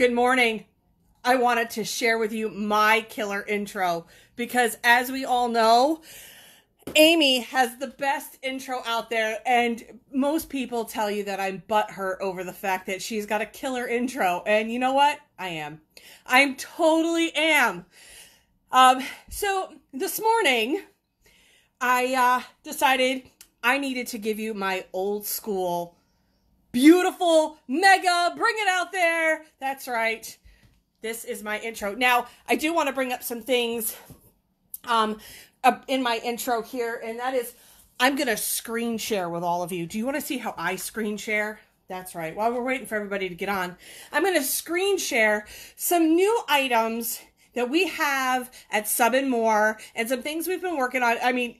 Good morning. I wanted to share with you my killer intro because, as we all know, Amy has the best intro out there, and most people tell you that I'm butthurt over the fact that she's got a killer intro, and you know what? I am. I totally am. So this morning, I decided I needed to give you my old school, beautiful, mega, bring it out there. That's right. This is my intro. Now, I do want to bring up some things in my intro here, and that is I'm going to screen share with all of you. Do you want to see how I screen share? That's right. While we're waiting for everybody to get on, I'm going to screen share some new items that we have at Sub and More and some things we've been working on. I mean,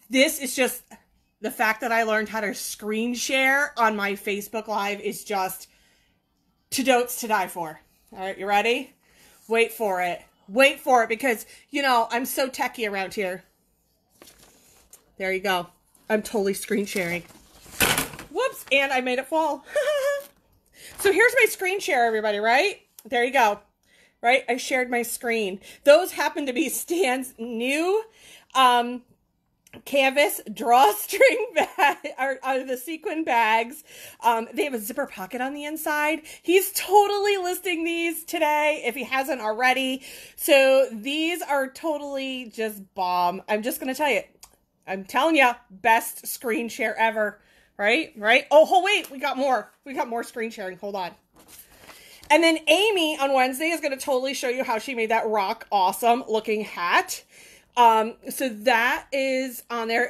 this is just the fact that I learned how to screen share on my Facebook Live is just to die for. All right, you ready? Wait for it. Wait for it because, you know, I'm so techie around here. There you go. I'm totally screen sharing. Whoops, and I made it fall. So here's my screen share, everybody, right? There you go. Right? I shared my screen. Those happen to be Stan's new canvas drawstring bag, are the Sequin Bags. They have a zipper pocket on the inside. He's totally listing these today if he hasn't already. So these are totally just bomb. I'm just going to tell you. I'm telling you, best screen share ever. Right? Right? Oh, wait. We got more. We got more screen sharing. Hold on. And then Amy on Wednesday is going to totally show you how she made that rock awesome looking hat. So that is on there.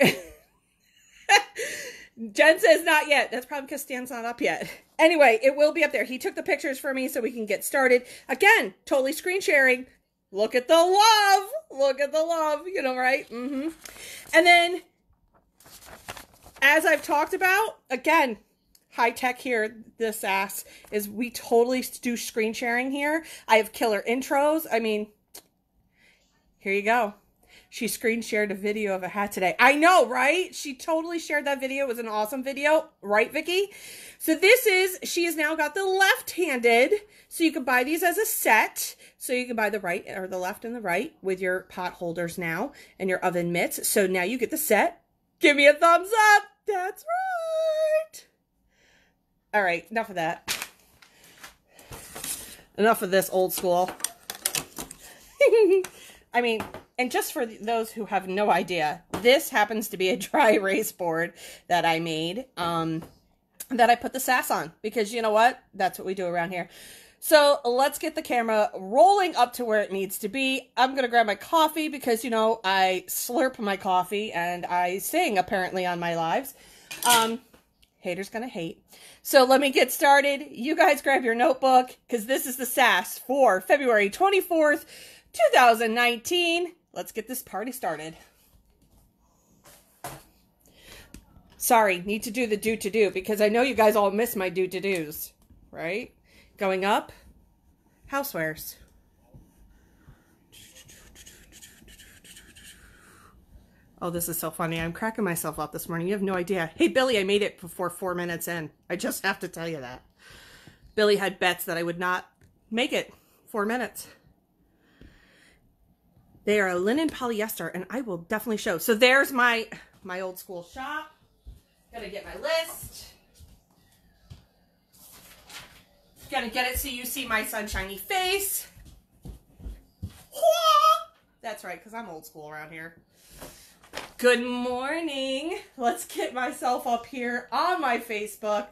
Jen says not yet. That's probably because Stan's not up yet. Anyway, it will be up there. He took the pictures for me so we can get started. Again, totally screen sharing. Look at the love. Look at the love. You know, right? Mm-hmm. And then, as I've talked about, again, high tech here, the Sass, is we totally do screen sharing here. I have killer intros. I mean, here you go. She screen shared a video of a hat today. I know, right? She totally shared that video. It was an awesome video. Right, Vicky? So she has now got the left-handed. So you can buy these as a set. So you can buy the right or the left and the right with your pot holders now and your oven mitts. So now you get the set. Give me a thumbs up. That's right. All right, enough of that. Enough of this old school. I mean, and just for those who have no idea, this happens to be a dry erase board that I made, that I put the Sass on, because you know what? That's what we do around here. So let's get the camera rolling up to where it needs to be. I'm going to grab my coffee because, you know, I slurp my coffee and I sing apparently on my lives. Haters gonna hate. So let me get started. You guys grab your notebook because this is the Sass for February 24th, 2019. Let's get this party started. Sorry, need to do the do because I know you guys all miss my do-to-dos, right? Going up, housewares. Oh, this is so funny. I'm cracking myself up this morning. You have no idea. Hey, Billy, I made it before 4 minutes in. I just have to tell you that. Billy had bets that I would not make it 4 minutes. They are a linen polyester, and I will definitely show. So there's my old school shop. Gotta get my list. Gotta get it so you see my sunshiny face. That's right, because I'm old school around here. Good morning. Let's get myself up here on my Facebook.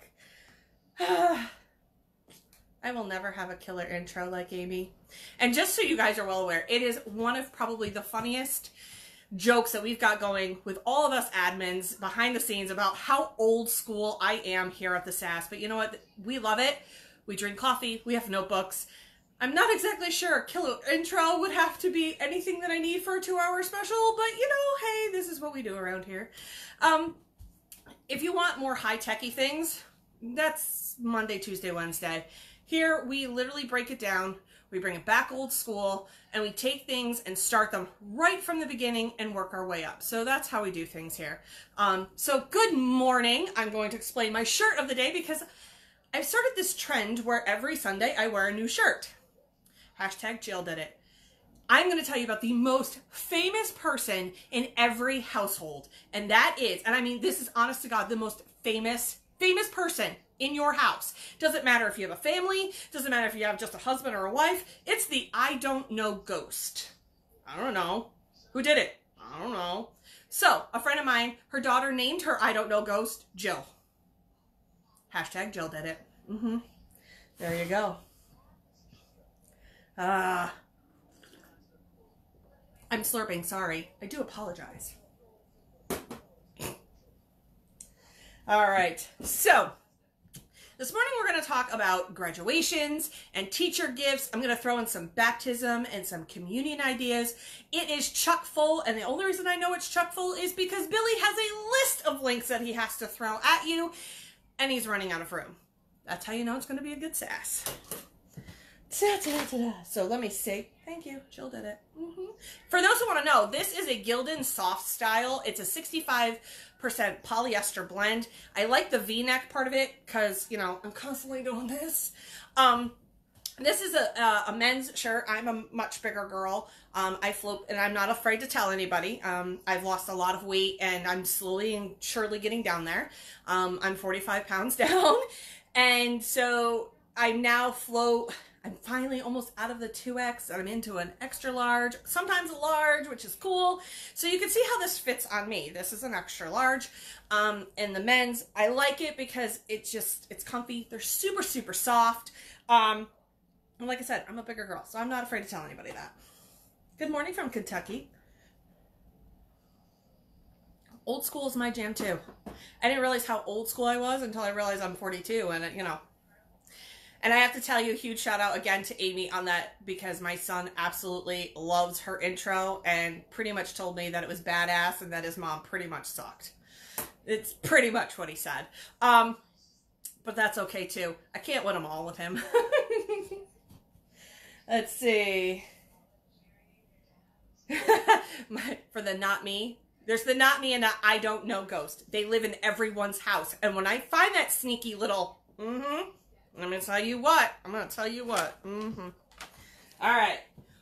I will never have a killer intro like Amy. And just so you guys are well aware, it is one of probably the funniest jokes that we've got going with all of us admins behind the scenes about how old school I am here at the Sass. But you know what? We love it. We drink coffee. We have notebooks. I'm not exactly sure killer intro would have to be anything that I need for a 2-hour special, but you know, hey, this is what we do around here. If you want more high-techy things, that's Monday, Tuesday, Wednesday. Here, we literally break it down. We bring it back old school, and we take things and start them right from the beginning and work our way up. So that's how we do things here. So good morning. I'm going to explain my shirt of the day because I've started this trend where every Sunday I wear a new shirt. Hashtag Jill did it. I'm going to tell you about the most famous person in every household. And that is, and I mean, this is honest to God, the most famous person in your house. Doesn't matter if you have a family. Doesn't matter if you have just a husband or a wife. It's the I don't know ghost. I don't know. Who did it? I don't know. So, a friend of mine, her daughter named her I don't know ghost Jill. Hashtag Jill did it. There you go. I'm slurping, sorry. I do apologize. All right, so this morning we're going to talk about graduations and teacher gifts. I'm going to throw in some baptism and some communion ideas. It is chock full, and the only reason I know it's chock full is because Billy has a list of links that he has to throw at you, and he's running out of room. That's how you know it's going to be a good sass. So let me say, thank you, Jill did it. For those who want to know, this is a Gildan soft style. It's a 65% polyester blend. I like the V-neck part of it because, you know, I'm constantly doing this. This is a men's shirt. I'm a much bigger girl. I float, and I'm not afraid to tell anybody. I've lost a lot of weight, and I'm slowly and surely getting down there. I'm 45 pounds down, and so I now float. I'm finally almost out of the 2X, and I'm into an extra large, sometimes a large, which is cool. So you can see how this fits on me. This is an extra large. And the men's, I like it because it's comfy. They're super, super soft. And like I said, I'm a bigger girl, so I'm not afraid to tell anybody that. Good morning from Kentucky. Old school is my jam too. I didn't realize how old school I was until I realized I'm 42, and you know. And I have to tell you, a huge shout out again to Amy on that, because my son absolutely loves her intro and pretty much told me that it was badass and that his mom pretty much sucked. It's pretty much what he said. But that's okay too. I can't win them all with him. Let's see. For the not me. There's the not me and the I don't know ghost. They live in everyone's house. And when I find that sneaky little, I'm going to tell you what. All right.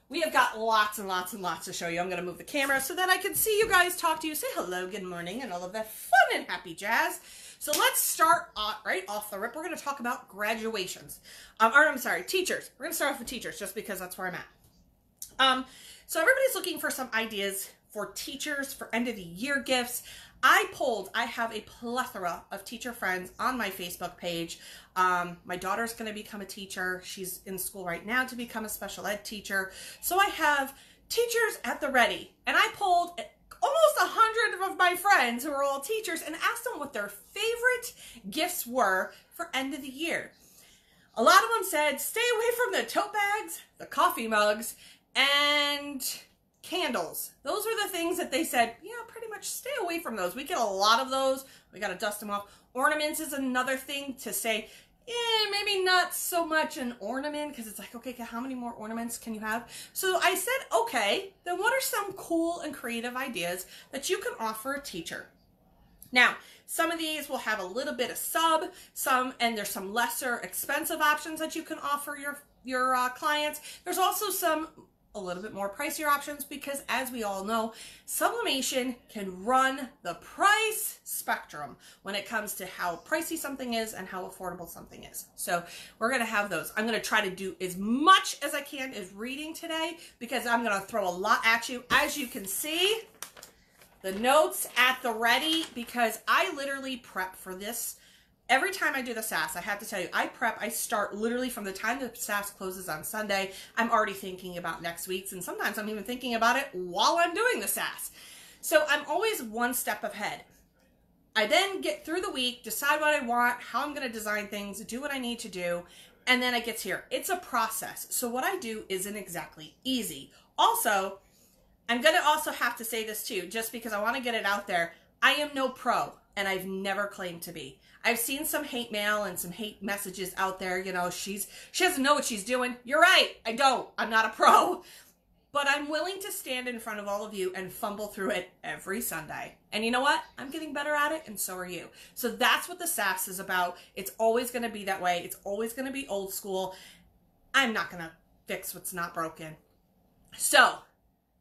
We have got lots and lots and lots to show you. I'm going to move the camera so that I can see you guys, talk to you, say hello, good morning, and all of that fun and happy jazz. So let's start right off the rip. We're going to talk about graduations. I'm sorry, teachers. We're going to start off with teachers just because that's where I'm at. So everybody's looking for some ideas for teachers for end of the year gifts. I have a plethora of teacher friends on my Facebook page. My daughter's going to become a teacher. She's in school right now to become a special ed teacher. So I have teachers at the ready. And I polled almost 100 of my friends who are all teachers and asked them what their favorite gifts were for end of the year. A lot of them said, stay away from the tote bags, the coffee mugs, and candles. Those were the things that they said, yeah, pretty much stay away from those. We get a lot of those. We got to dust them off. Ornaments is another thing to say, maybe not so much an ornament, because it's like, okay, how many more ornaments can you have? So I said, okay, then what are some cool and creative ideas that you can offer a teacher? Now, some of these will have a little bit of and there's some lesser expensive options that you can offer your clients. There's also some a little bit more pricier options, because as we all know, sublimation can run the price spectrum when it comes to how pricey something is and how affordable something is. So we're going to have those. I'm going to try to do as much as I can as reading today, because I'm going to throw a lot at you. As you can see, the notes at the ready, because I literally prep for this. Every time I do the Sass, I have to tell you, I start literally from the time the Sass closes on Sunday. I'm already thinking about next week's, and sometimes I'm even thinking about it while I'm doing the Sass. So I'm always one step ahead. I then get through the week, decide what I want, how I'm going to design things, do what I need to do, and then it gets here. It's a process. So what I do isn't exactly easy. Also, I'm going to also have to say this too, just because I want to get it out there. I am no pro, and I've never claimed to be. I've seen some hate mail and some hate messages out there. You know, she doesn't know what she's doing. You're right. I don't. I'm not a pro. but I'm willing to stand in front of all of you and fumble through it every Sunday. And you know what? I'm getting better at it, and so are you. So that's what the Sass is about. It's always going to be that way. It's always going to be old school. I'm not going to fix what's not broken. So,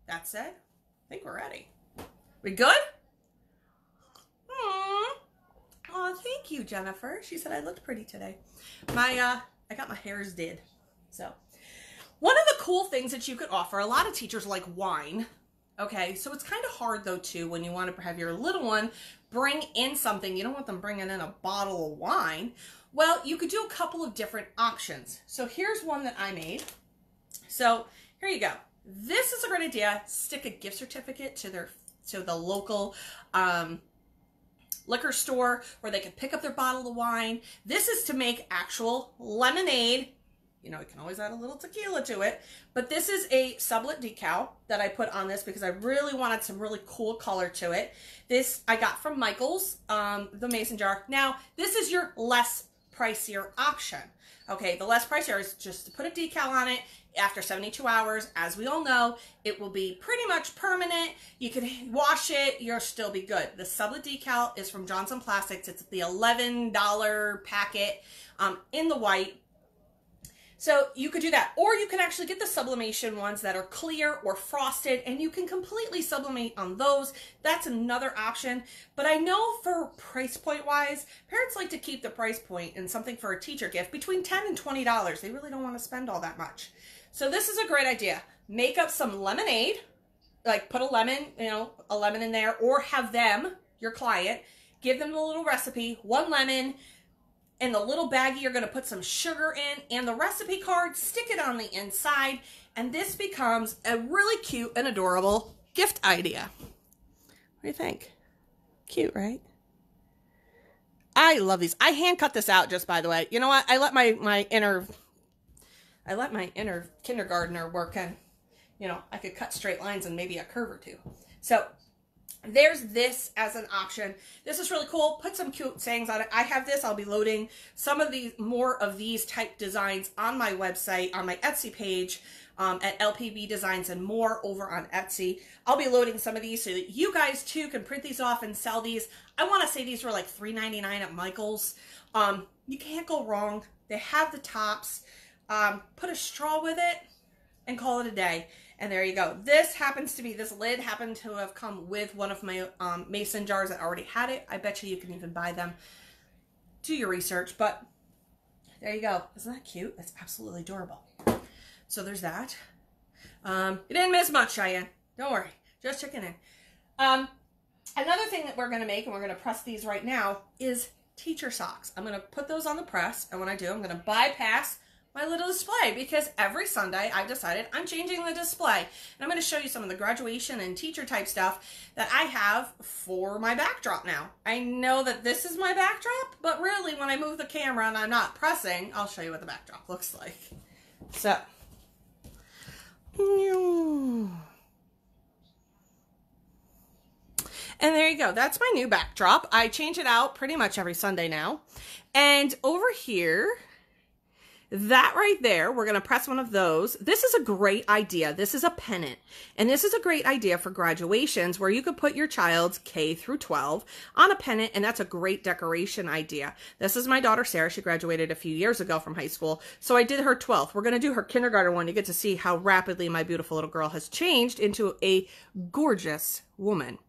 that said, I think we're ready. We good? Oh, thank you, Jennifer. She said I looked pretty today. I got my hairs did. So, one of the cool things that you could offer, a lot of teachers like wine. Okay, so it's kind of hard though too when you want to have your little one bring in something. You don't want them bringing in a bottle of wine. Well, you could do a couple of different options. So here's one that I made. So here you go. This is a great idea. Stick a gift certificate to the local liquor store where they can pick up their bottle of wine. This is to make actual lemonade. You know, you can always add a little tequila to it, but this is a sublet decal that I put on this because I really wanted some really cool color to it. This I got from Michael's, the mason jar. Now, this is your less pricier option. Okay, the less pricier is just to put a decal on it. After 72 hours, as we all know, it will be pretty much permanent. You can wash it, you'll still be good. The sublet decal is from Johnson Plastics. It's the $11 packet in the white. So you could do that, or you can actually get the sublimation ones that are clear or frosted, and you can completely sublimate on those. That's another option. But I know for price point wise, parents like to keep the price point in something for a teacher gift between $10 and $20. They really don't want to spend all that much. So this is a great idea. Make up some lemonade, like put a lemon, a lemon in there, or have them, your client, give them the little recipe, 1 lemon. In the little baggie, you're going to put some sugar in and the recipe card, stick it on the inside, and this becomes a really cute and adorable gift idea. What do you think? Cute, right? I love these. I hand cut this out, just by the way. You know what? I let my inner kindergartner work in. I could cut straight lines and maybe a curve or two. So there's this as an option. This is really cool. Put some cute sayings on it. I have this. I'll be loading some of these, more of these type designs on my website, on my Etsy page, at LPB Designs and More over on Etsy. I'll be loading some of these so that you guys too can print these off and sell these. I want to say these were like $3.99 at Michael's. You can't go wrong. They have the tops. Put a straw with it and call it a day. And there you go. This lid happened to have come with one of my mason jars that already had it. I bet you can even buy them. Do your research, but there you go. Isn't that cute? That's absolutely adorable. So there's that. You didn't miss much, Cheyenne. Don't worry. Just checking in. Another thing that we're going to make, and we're going to press these right now, is teacher socks. I'm going to put those on the press, and when I do, I'm going to bypass my little display, because every Sunday I've decided I'm changing the display, and I'm going to show you some of the graduation and teacher type stuff that I have for my backdrop now. I know that this is my backdrop, but really when I move the camera and I'm not pressing, I'll show you what the backdrop looks like. So, and there you go. That's my new backdrop. I change it out pretty much every Sunday now. And over here, that right there, we're going to press one of those. This is a great idea. This is a pennant. And this is a great idea for graduations where you could put your child's K through 12 on a pennant, and that's a great decoration idea. This is my daughter, Sarah. She graduated a few years ago from high school. So I did her 12th. We're going to do her kindergarten one. You get to see how rapidly my beautiful little girl has changed into a gorgeous woman.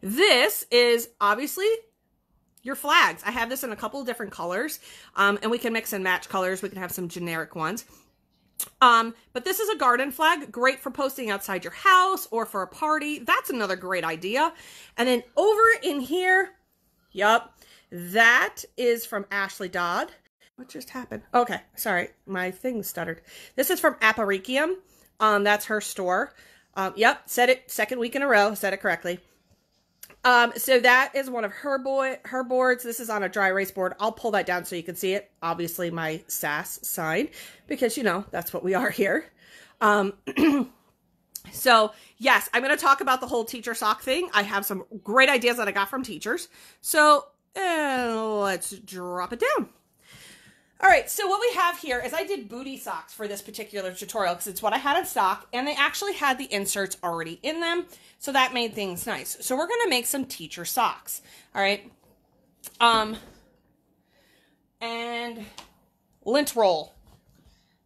This is obviously your flags. I have this in a couple of different colors, and we can mix and match colors. We can have some generic ones. But this is a garden flag, great for posting outside your house or for a party. That's another great idea. And then over in here, that is from Ashley Dodd. What just happened? Okay, sorry, my thing stuttered. This is from Aparikium. That's her store. Said it second week in a row, said it correctly. So that is one of her boards. This is on a dry erase board. I'll pull that down so you can see it. Obviously my Sass sign, because that's what we are here. So yes, I'm going to talk about the whole teacher sock thing. I have some great ideas that I got from teachers. So let's drop it down. All right, so what we have here is I did booty socks for this particular tutorial because it's what I had in stock, and they actually had the inserts already in them, so that made things nice. So we're going to make some teacher socks, all right? And lint roll.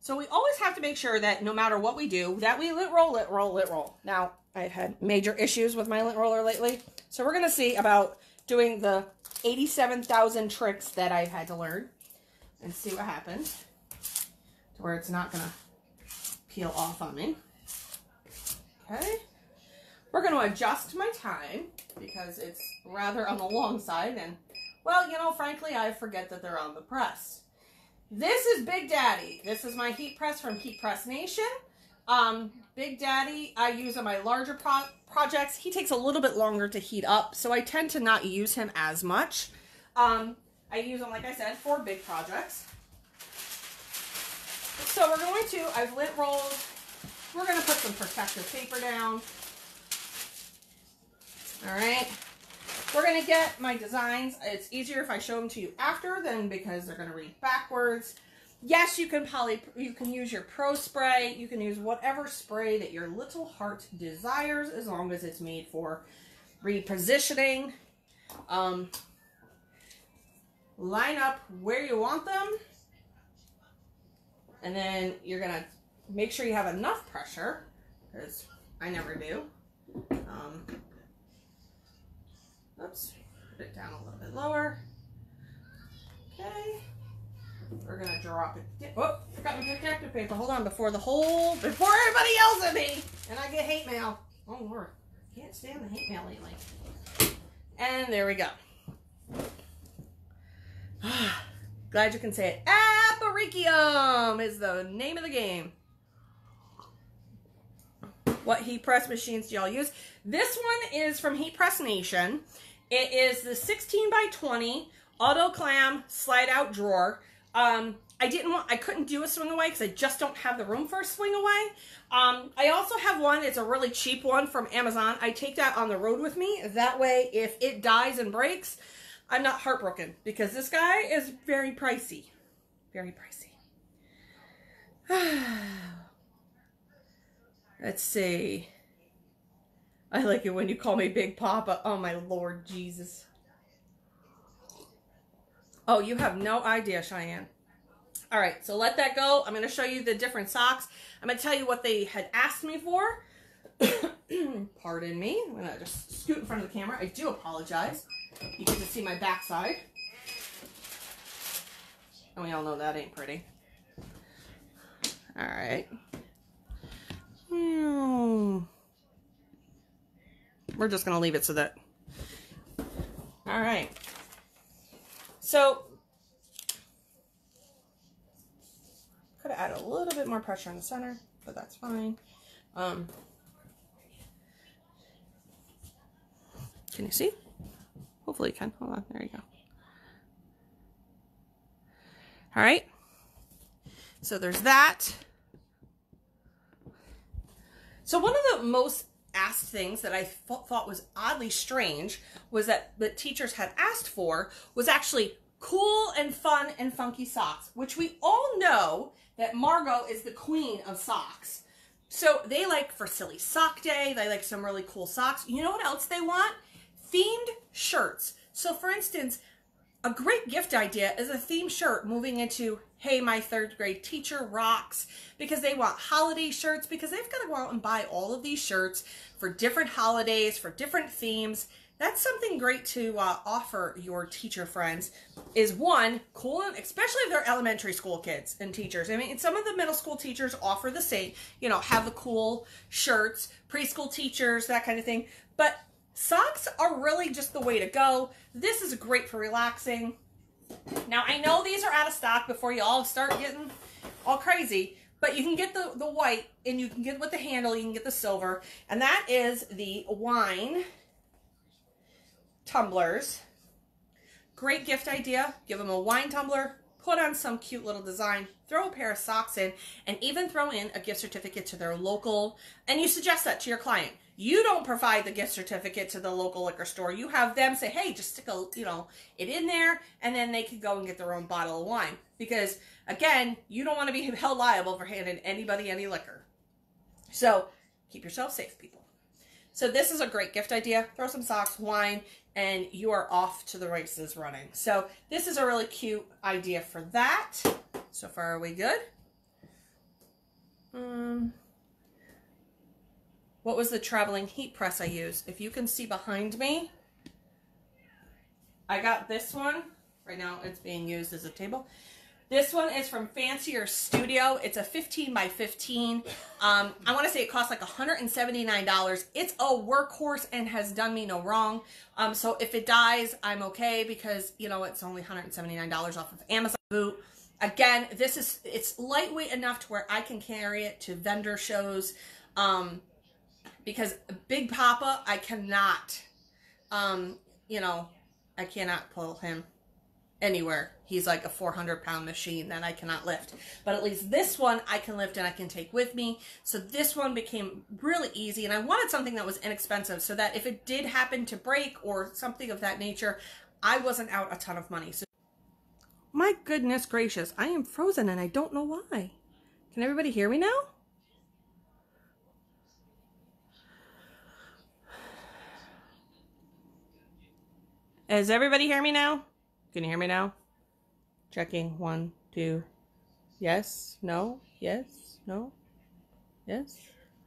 So we always have to make sure that no matter what we do, that we lint roll, lint roll, lint roll. Now, I've had major issues with my lint roller lately, so we're going to see about doing the 87,000 tricks that I've had to learn and see what happens to where it's not going to peel off on me. Okay. We're going to adjust my time because it's rather on the long side, and, well, you know, frankly, I forget that they're on the press. This is Big Daddy. This is my heat press from Heat Press Nation. Big Daddy I use on my larger projects. He takes a little bit longer to heat up, so I tend to not use him as much. I use them, like I said, for big projects. So we're going to, I've lint rolled, we're going to put some protective paper down. All right. We're going to get my designs. It's easier if I show them to you after than because they're going to read backwards. Yes, you can use your Pro Spray. You can use whatever spray that your little heart desires as long as it's made for repositioning. Line up where you want them, and then you're gonna make sure you have enough pressure, because I never do. Oops, put it down a little bit lower. Okay, we're gonna drop it. Oh, forgot my protective paper. Hold on, before everybody yells at me and I get hate mail. Oh Lord, can't stand the hate mail lately. And there we go. Glad you can say it. Aperikium is the name of the game. What heat press machines do y'all use? This one is from Heat Press Nation. It is the 16 by 20 auto clam slide out drawer. I couldn't do a swing away because I just don't have the room for a swing away. I also have one, it's a really cheap one from Amazon. I take that on the road with me. That way, if it dies and breaks, I'm not heartbroken, because this guy is very pricey. Very pricey. Let's see. I like it when you call me Big Papa. Oh my Lord Jesus. Oh, you have no idea, Cheyenne. All right, so let that go. I'm going to show you the different socks. I'm going to tell you what they had asked me for. Pardon me. I'm going to just scoot in front of the camera. I do apologize. You get to see my backside. And we all know that ain't pretty. All right. We're just going to leave it so that... All right. So, could have added a little bit more pressure in the center, but that's fine. Can you see? Hopefully you can. Hold on. There you go. All right. So there's that. So one of the most asked things that I thought was oddly strange was that the teachers had asked for was actually cool and fun and funky socks, which we all know that Margot is the queen of socks. So they like, for Silly Sock Day, they like some really cool socks. You know what else they want? Themed shirts. So for instance, a great gift idea is a themed shirt moving into, hey, my third grade teacher rocks, because they want holiday shirts, because they've got to go out and buy all of these shirts for different holidays, for different themes. That's something great to offer your teacher friends, is one, cool, especially if they're elementary school kids and teachers. I mean, some of the middle school teachers offer the same, you know, have the cool shirts, preschool teachers, that kind of thing. But socks are really just the way to go. This is great for relaxing. Now, I know these are out of stock before you all start getting all crazy, but you can get the white, and you can get with the handle, you can get the silver, and that is the wine tumblers. Great gift idea. Give them a wine tumbler, put on some cute little design, throw a pair of socks in, and even throw in a gift certificate to their local, and you suggest that to your client. You don't provide the gift certificate to the local liquor store. You have them say, hey, just stick a, you know, it in there, and then they can go and get their own bottle of wine. because, again, you don't want to be held liable for handing anybody any liquor. So keep yourself safe, people. So this is a great gift idea. Throw some socks, wine, and you are off to the races running. So this is a really cute idea for that. So far, are we good? What was the traveling heat press I used? If you can see behind me, I got this one. Right now it's being used as a table. This one is from Fancier Studio. It's a 15 by 15. I want to say it costs like $179. It's a workhorse and has done me no wrong. So if it dies, I'm okay because, you know, it's only $179 off of Amazon Boot. Again, it's lightweight enough to where I can carry it to vendor shows. Because Big Papa, I cannot, you know, I cannot pull him anywhere. He's like a 400-pound machine that I cannot lift. But at least this one I can lift and I can take with me. So this one became really easy. And I wanted something that was inexpensive so that if it did happen to break or something of that nature, I wasn't out a ton of money. So, my goodness gracious, I am frozen and I don't know why. Can everybody hear me now? Does everybody hear me now? Can you hear me now? Checking. 1, 2. Yes. No. Yes. No. Yes.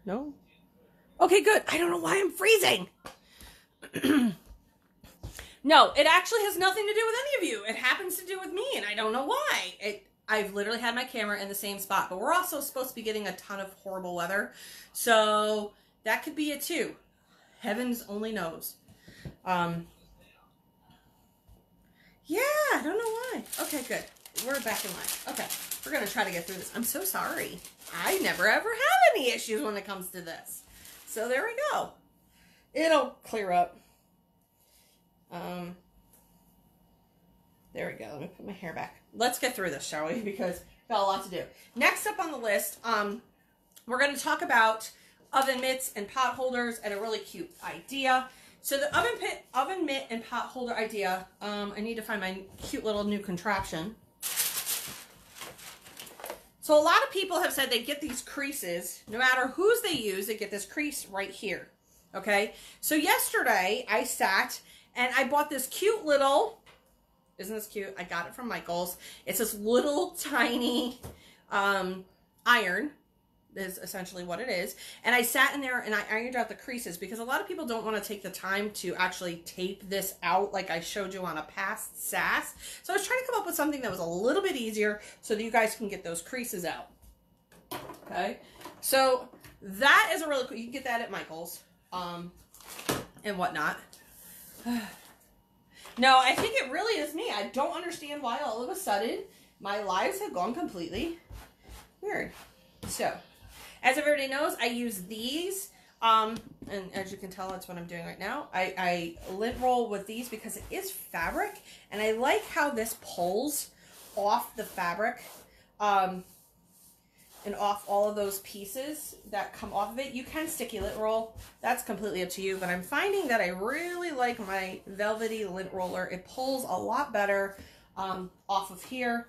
No. Okay, good. I don't know why I'm freezing. No, it actually has nothing to do with any of you. It happens to do with me, and I don't know why. I've literally had my camera in the same spot, but we're also supposed to be getting a ton of horrible weather, so that could be it too. Heavens only knows. Yeah, I don't know why. Okay, good. We're back in line. Okay, we're going to try to get through this. I'm so sorry. I never ever have any issues when it comes to this. So there we go. It'll clear up. There we go. Let me put my hair back. Let's get through this, shall we? Because we've got a lot to do. Next up on the list, we're going to talk about oven mitts and pot holders and a really cute idea. So the oven mitt and pot holder idea, I need to find my cute little new contraption. So a lot of people have said they get these creases, no matter whose they use, they get this crease right here, okay? So yesterday I sat and I bought this cute little, isn't this cute? I got it from Michael's. It's this little tiny iron. Is essentially what it is. And I sat in there and I ironed out the creases because a lot of people don't want to take the time to actually tape this out like I showed you on a past Sass. So I was trying to come up with something that was a little bit easier so that you guys can get those creases out. Okay. So that is a really cool, you can get that at Michael's and whatnot. No, I think it really is me. I don't understand why all of a sudden my lives have gone completely weird. So, as everybody knows, I use these, and as you can tell, that's what I'm doing right now. I lint roll with these because it is fabric, and I like how this pulls off the fabric, and off all of those pieces that come off of it. You can sticky lint roll. That's completely up to you, but I'm finding that I really like my velvety lint roller. It pulls a lot better off of here.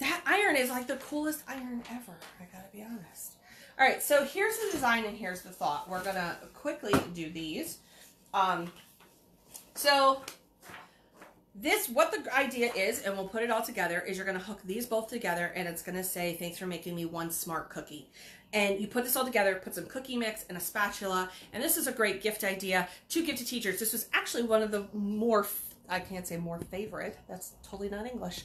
That iron is like the coolest iron ever. I gotta be honest. All right, so here's the design and here's the thought. We're gonna quickly do these. So this, what the idea is, and we'll put it all together, is you're gonna hook these both together and it's gonna say, thanks for making me one smart cookie. And you put this all together, put some cookie mix and a spatula, and this is a great gift idea to give to teachers. This was actually one of the more, I can't say more favorite, that's totally not English.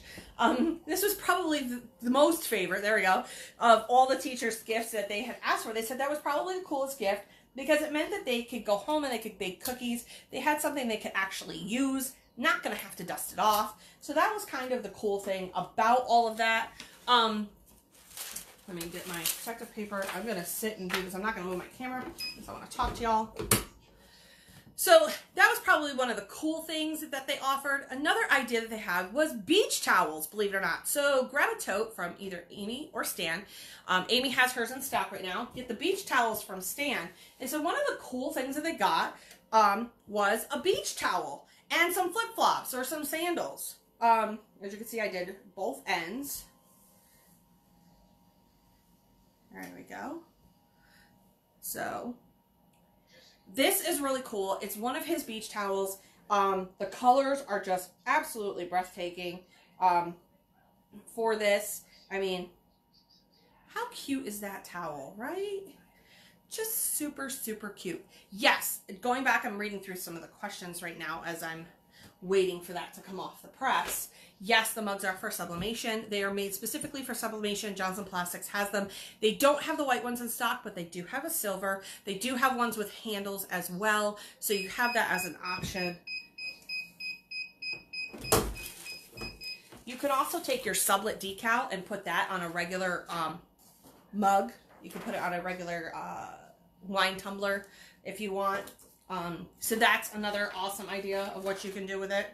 This was probably the most favorite, there we go, of all the teachers' gifts that they had asked for. They said that was probably the coolest gift because it meant that they could go home and they could bake cookies. They had something they could actually use, not gonna have to dust it off. So that was kind of the cool thing about all of that. Let me get my protective paper. I'm gonna sit and do this. I'm not gonna move my camera because I wanna talk to y'all. So that was probably one of the cool things that they offered. Another idea that they had was beach towels, believe it or not. So grab a tote from either Amy or Stan. Amy has hers in stock right now. Get the beach towels from Stan. And so one of the cool things that they got was a beach towel. And some flip-flops or some sandals. As you can see, I did both ends. There we go. So this is really cool. It's one of his beach towels. The colors are just absolutely breathtaking for this. I mean, how cute is that towel, right? Just super, super cute. Yes, going back, I'm reading through some of the questions right now as I'm waiting for that to come off the press. Yes, the mugs are for sublimation. They are made specifically for sublimation. Johnson Plastics has them. They don't have the white ones in stock, but they do have a silver. They do have ones with handles as well, so you have that as an option. You could also take your sublet decal and put that on a regular mug. You can put it on a regular wine tumbler if you want. So that's another awesome idea of what you can do with it.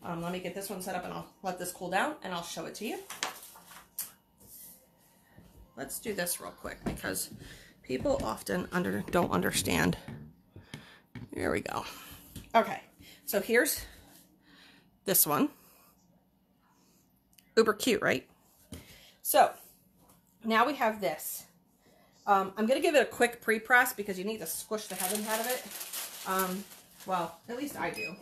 Let me get this one set up and I'll let this cool down and I'll show it to you. Let's do this real quick because people often don't understand. There we go. Okay, so here's this one. Uber cute, right? So now we have this. I'm going to give it a quick pre-press because you need to squish the heavens out of it. Well, at least I do.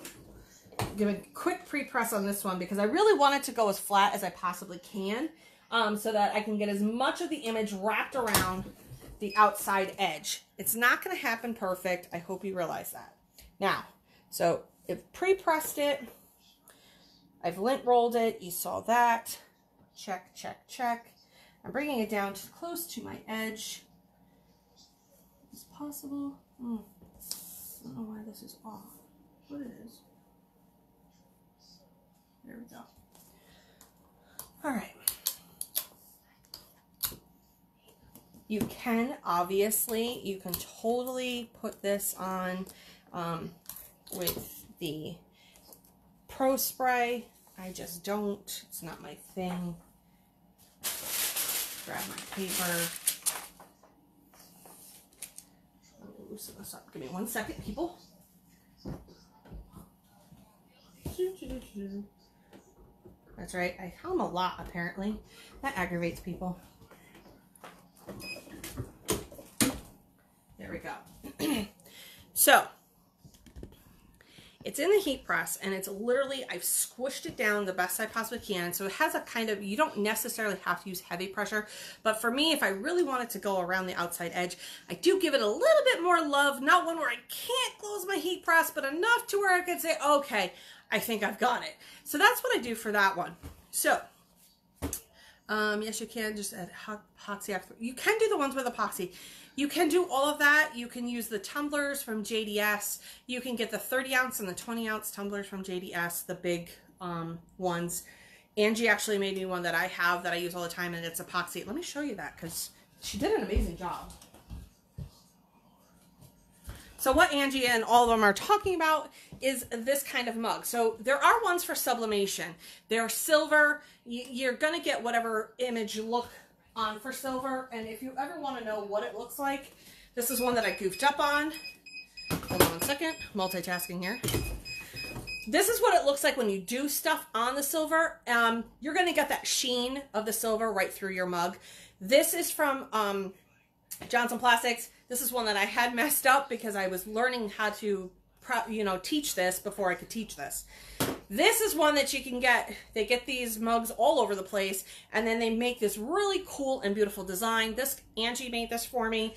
Give a quick pre-press on this one because I really want it to go as flat as I possibly can so that I can get as much of the image wrapped around the outside edge. It's not going to happen perfect. I hope you realize that. Now, so I've pre-pressed it. I've lint rolled it. You saw that. Check, check, check. I'm bringing it down to close to my edge as possible. I don't know why this is off. What it is. There we go. All right. You can, obviously, you can totally put this on with the Pro Spray. I just don't. It's not my thing. Grab my paper. Let me loosen this up. Give me 1 second, people. That's right. I hum a lot, apparently. That aggravates people. There we go. So, it's in the heat press, and it's literally, I've squished it down the best I possibly can. So it has a kind of, you don't necessarily have to use heavy pressure. But for me, if I really want it to go around the outside edge, I do give it a little bit more love. Not one where I can't close my heat press, but enough to where I could say, okay, I think I've got it. So that's what I do for that one. So, yes, you can just add epoxy after. You can do the ones with epoxy. You can do all of that. You can use the tumblers from JDS. You can get the 30 ounce and the 20 ounce tumblers from JDS, the big ones. Angie actually made me one that I have that I use all the time, and it's epoxy. Let me show you that because she did an amazing job. So what Angie and all of them are talking about is this kind of mug. So there are ones for sublimation. They're silver. You're going to get whatever image you look on for silver. And if you ever want to know what it looks like, this is one that I goofed up on. Hold on 1 second. Multitasking here. This is what it looks like when you do stuff on the silver. You're going to get that sheen of the silver right through your mug. This is from Johnson Plastics. This is one that I had messed up because I was learning how to, teach this before I could teach this. This is one that you can get. They get these mugs all over the place, and then they make this really cool and beautiful design. This, Angie made this for me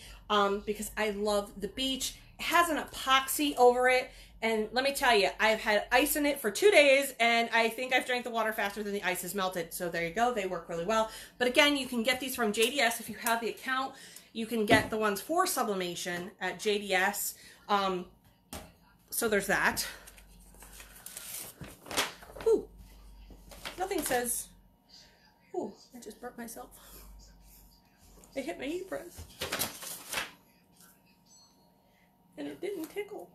because I love the beach. It has an epoxy over it, and let me tell you, I've had ice in it for 2 days, and I think I've drank the water faster than the ice has melted. So there you go. They work really well. But again, you can get these from JDS if you have the account. You can get the ones for sublimation at JDS. So there's that. Ooh, nothing says, ooh, I just burnt myself. I hit my heat press. And it didn't tickle.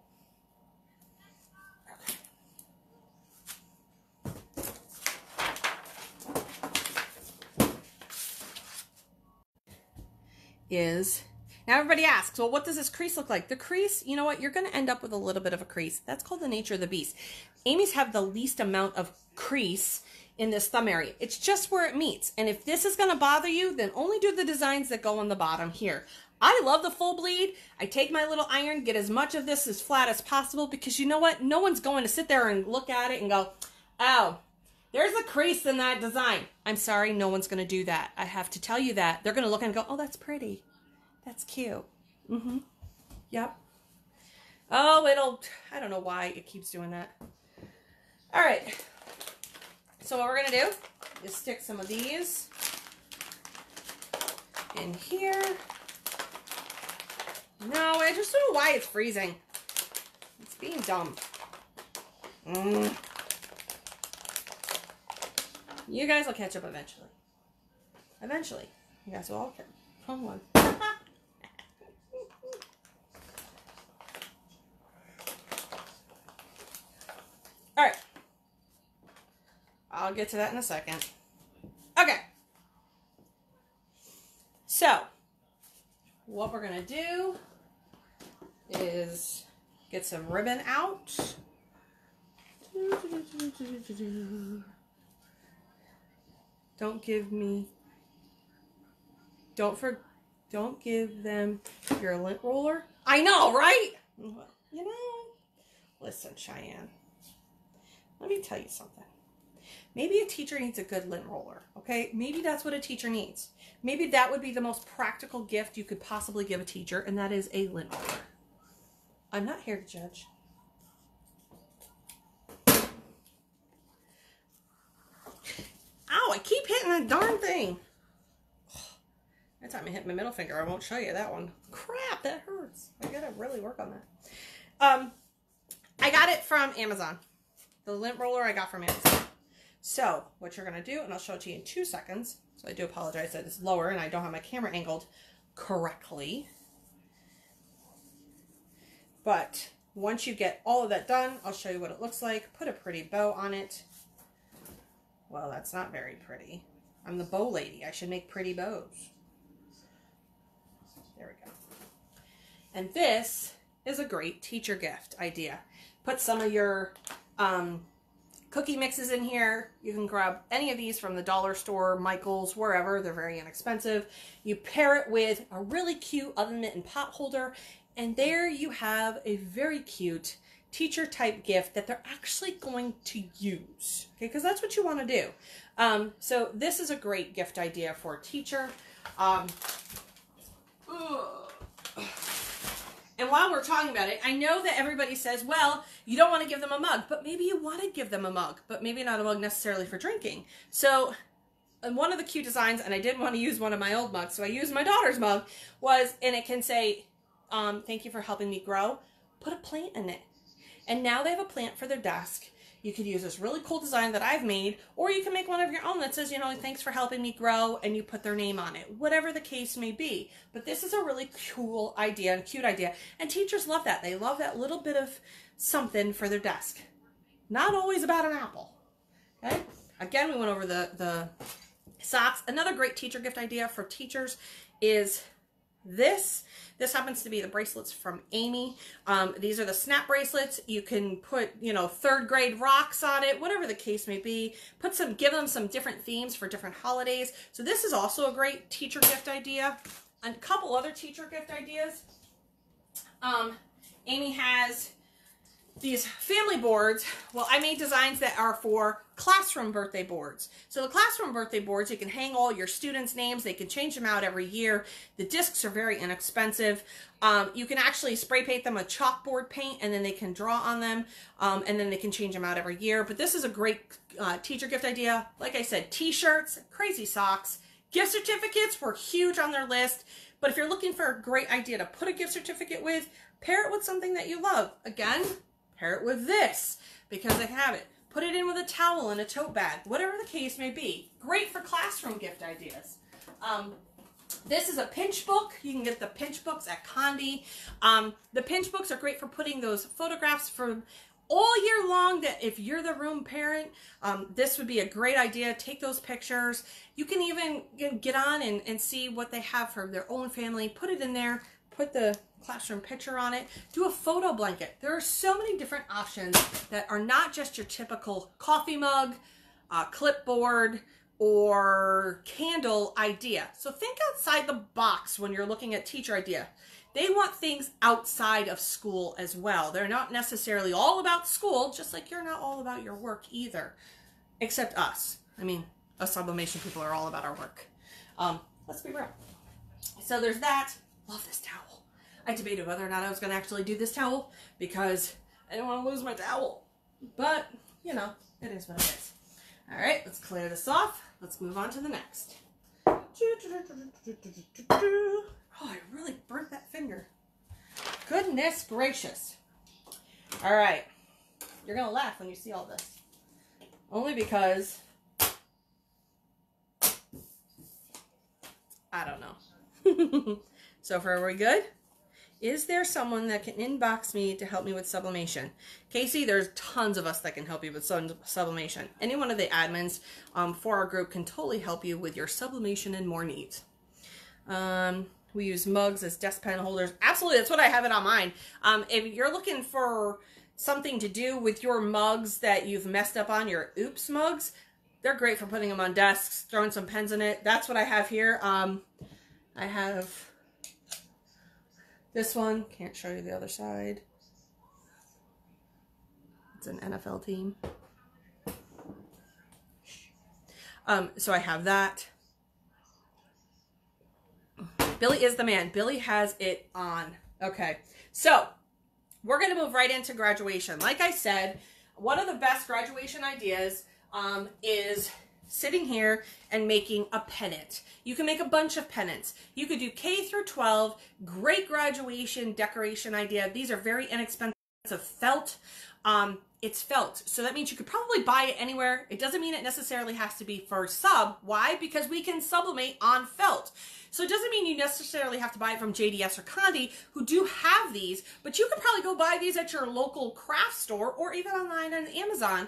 Is Now everybody asks, well, what does this crease look like? The crease, you know what? You're going to end up with a little bit of a crease. That's called the nature of the beast. Amy's have the least amount of crease in this thumb area. It's just where it meets. And if this is going to bother you, then only do the designs that go on the bottom here. I love the full bleed. I take my little iron, get as much of this as flat as possible, because you know what? No one's going to sit there and look at it and go, oh, there's a crease in that design. I'm sorry, no one's going to do that. I have to tell you that. They're going to look and go, oh, that's pretty. That's cute. Mm-hmm. Yep. Oh, I don't know why it keeps doing that. All right. So what we're going to do is stick some of these in here. No, I just don't know why it's freezing. It's being dumb. You guys will catch up eventually. Eventually. You guys will all catch up. Wrong one. All right. I'll get to that in a second. Okay. So, what we're going to do is get some ribbon out. Don't give them your lint roller. I know, right? You know, listen, Cheyenne, let me tell you something. Maybe a teacher needs a good lint roller, okay? Maybe that's what a teacher needs. Maybe that would be the most practical gift you could possibly give a teacher, and that is a lint roller. I'm not here to judge. Ow, I keep hitting that darn thing. That time I hit my middle finger, I won't show you that one. Crap, that hurts. I gotta really work on that. I got it from Amazon. The lint roller I got from Amazon. So, what you're going to do, and I'll show it to you in 2 seconds. So I do apologize that it's lower and I don't have my camera angled correctly. But once you get all of that done, I'll show you what it looks like. Put a pretty bow on it. Well, that's not very pretty. I'm the bow lady. I should make pretty bows. There we go. And this is a great teacher gift idea. Put some of your cookie mixes in here. You can grab any of these from the dollar store, Michael's, wherever. They're very inexpensive. You pair it with a really cute oven mitt and pot holder, and there you have a very cute teacher type gift that they're actually going to use. Okay, because that's what you want to do. So this is a great gift idea for a teacher. And while we're talking about it, I know that everybody says, well, you don't want to give them a mug, but maybe you want to give them a mug, but maybe not a mug necessarily for drinking. So one of the cute designs, and I didn't want to use one of my old mugs, so I used my daughter's mug, and it can say, thank you for helping me grow. Put a plant in it. And now they have a plant for their desk. You could use this really cool design that I've made, or you can make one of your own that says, you know, thanks for helping me grow, and you put their name on it, whatever the case may be. But this is a really cool idea and cute idea, and teachers love that. They love that little bit of something for their desk. Not always about an apple. Okay? Again, we went over the socks. Another great teacher gift idea for teachers is this. This happens to be the bracelets from Amy. These are the snap bracelets. You can put, you know, 3rd grade rocks on it, whatever the case may be. Give them some different themes for different holidays. So this is also a great teacher gift idea. And a couple other teacher gift ideas. Amy has these family boards. Well, I made designs that are for classroom birthday boards. So the classroom birthday boards, you can hang all your students' names. They can change them out every year. The discs are very inexpensive. You can actually spray paint them with chalkboard paint, and then they can draw on them, and then they can change them out every year. But this is a great teacher gift idea. Like I said, t-shirts, crazy socks, gift certificates were huge on their list. But if you're looking for a great idea to put a gift certificate with, pair it with something that you love. Again, pair it with this, because they have it. Put it in with a towel and a tote bag, whatever the case may be. Great for classroom gift ideas. This is a pinch book. You can get the pinch books at Condi. The pinch books are great for putting those photographs from all year long, that if you're the room parent, this would be a great idea. Take those pictures. You can even get on and see what they have for their own family. Put it in there. put the classroom picture on it. Do a photo blanket. There are so many different options that are not just your typical coffee mug, clipboard, or candle idea. So think outside the box when you're looking at teacher idea. They want things outside of school as well. They're not necessarily all about school, just like you're not all about your work either. Except us. I mean, us sublimation people are all about our work. Let's be real. So there's that. Love this towel. I debated whether or not I was going to actually do this towel because I didn't want to lose my towel. But, you know, it is what it is. All right, let's clear this off. Let's move on to the next. Oh, I really burnt that finger. Goodness gracious. All right. You're going to laugh when you see all this. Only because I don't know. So far, are we good? Is there someone that can inbox me to help me with sublimation? Casey, there's tons of us that can help you with sublimation. Any one of the admins for our group can totally help you with your sublimation and more needs. We use mugs as desk pen holders. Absolutely, that's what I have it on mine. If you're looking for something to do with your mugs that you've messed up on, your oops mugs, they're great for putting them on desks, throwing some pens in it. That's what I have here. I have this one. Can't show you the other side. It's an NFL team. So I have that. Billy is the man. Billy has it on. Okay, so we're going to move right into graduation. Like I said, one of the best graduation ideas is sitting here and making a pennant. You can make a bunch of pennants. You could do K through 12, great graduation decoration idea. These are very inexpensive. Felt. It's felt. So that means you could probably buy it anywhere. It doesn't mean it necessarily has to be for sub. Why? Because we can sublimate on felt. So it doesn't mean you necessarily have to buy it from JDS or Condi, who do have these, but you could probably go buy these at your local craft store or even online on Amazon.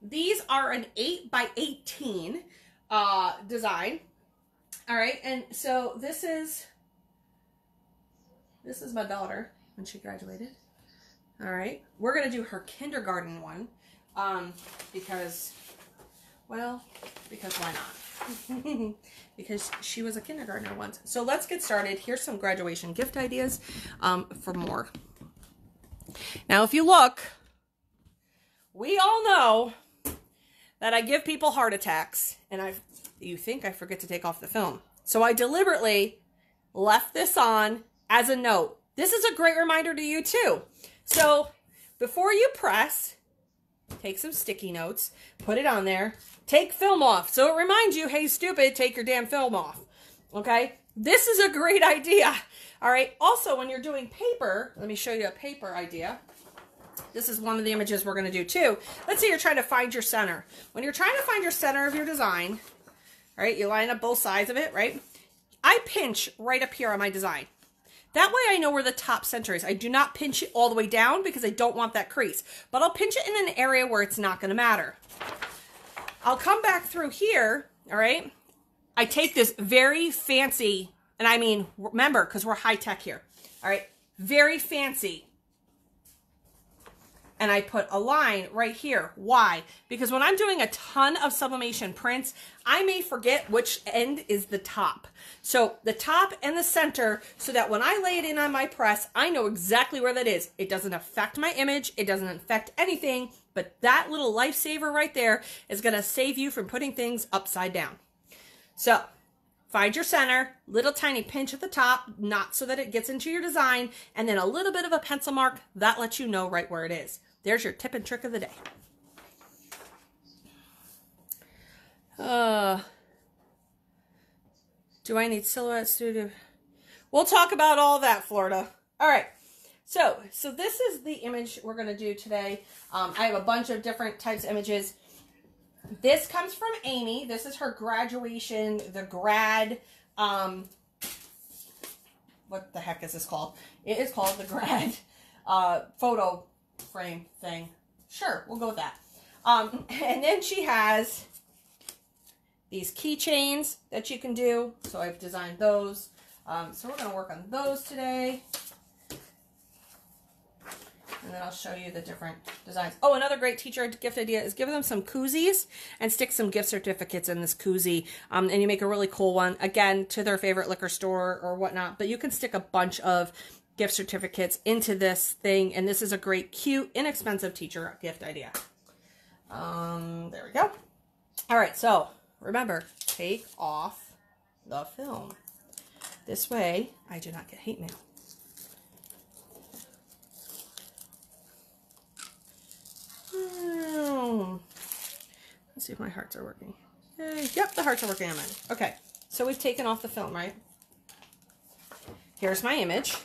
These are an 8 by 18 design. All right, and so this is my daughter when she graduated. All right, we're gonna do her kindergarten one because why not? Because she was a kindergartner once. So let's get started. Here's some graduation gift ideas for more. Now, if you look, we all know that I give people heart attacks, and you think I forget to take off the film. So I deliberately left this on as a note. This is a great reminder to you too. So before you press, take some sticky notes, put it on there, take film off. So it reminds you, hey, stupid, take your damn film off. Okay? This is a great idea. All right. Also, when you're doing paper, let me show you a paper idea. This is one of the images we're going to do too. Let's say you're trying to find your center. When you're trying to find your center of your design, all right, you line up both sides of it, right? I pinch right up here on my design. That way I know where the top center is. I do not pinch it all the way down because I don't want that crease. But I'll pinch it in an area where it's not going to matter. I'll come back through here, all right? I take this very fancy, and I mean, remember, because we're high-tech here, all right? Very fancy. And I put a line right here. Why? Because when I'm doing a ton of sublimation prints, I may forget which end is the top. So the top and the center, so that when I lay it in on my press, I know exactly where that is. It doesn't affect my image. It doesn't affect anything. But that little lifesaver right there is going to save you from putting things upside down. So find your center, little tiny pinch at the top, not so that it gets into your design, and then a little bit of a pencil mark. That lets you know right where it is. There's your tip and trick of the day. Do I need silhouette studio? We'll talk about all that, Florida. All right. So this is the image we're going to do today. I have a bunch of different types of images. This comes from Amy. This is her graduation, the grad, what the heck is this called? It is called the grad photo frame thing. Sure, we'll go with that. And then she has these keychains that you can do. So I've designed those. So we're going to work on those today. And then I'll show you the different designs. Oh, another great teacher gift idea is give them some koozies and stick some gift certificates in this koozie. And you make a really cool one, again, to their favorite liquor store or whatnot. But you can stick a bunch of gift certificates into this thing. And this is a great, cute, inexpensive teacher gift idea. There we go. All right, so remember, take off the film. This way, I do not get hate mail. Let's see if my hearts are working. Yay. Yep, the hearts are working on mine. Okay, so we've taken off the film, right? Here's my image.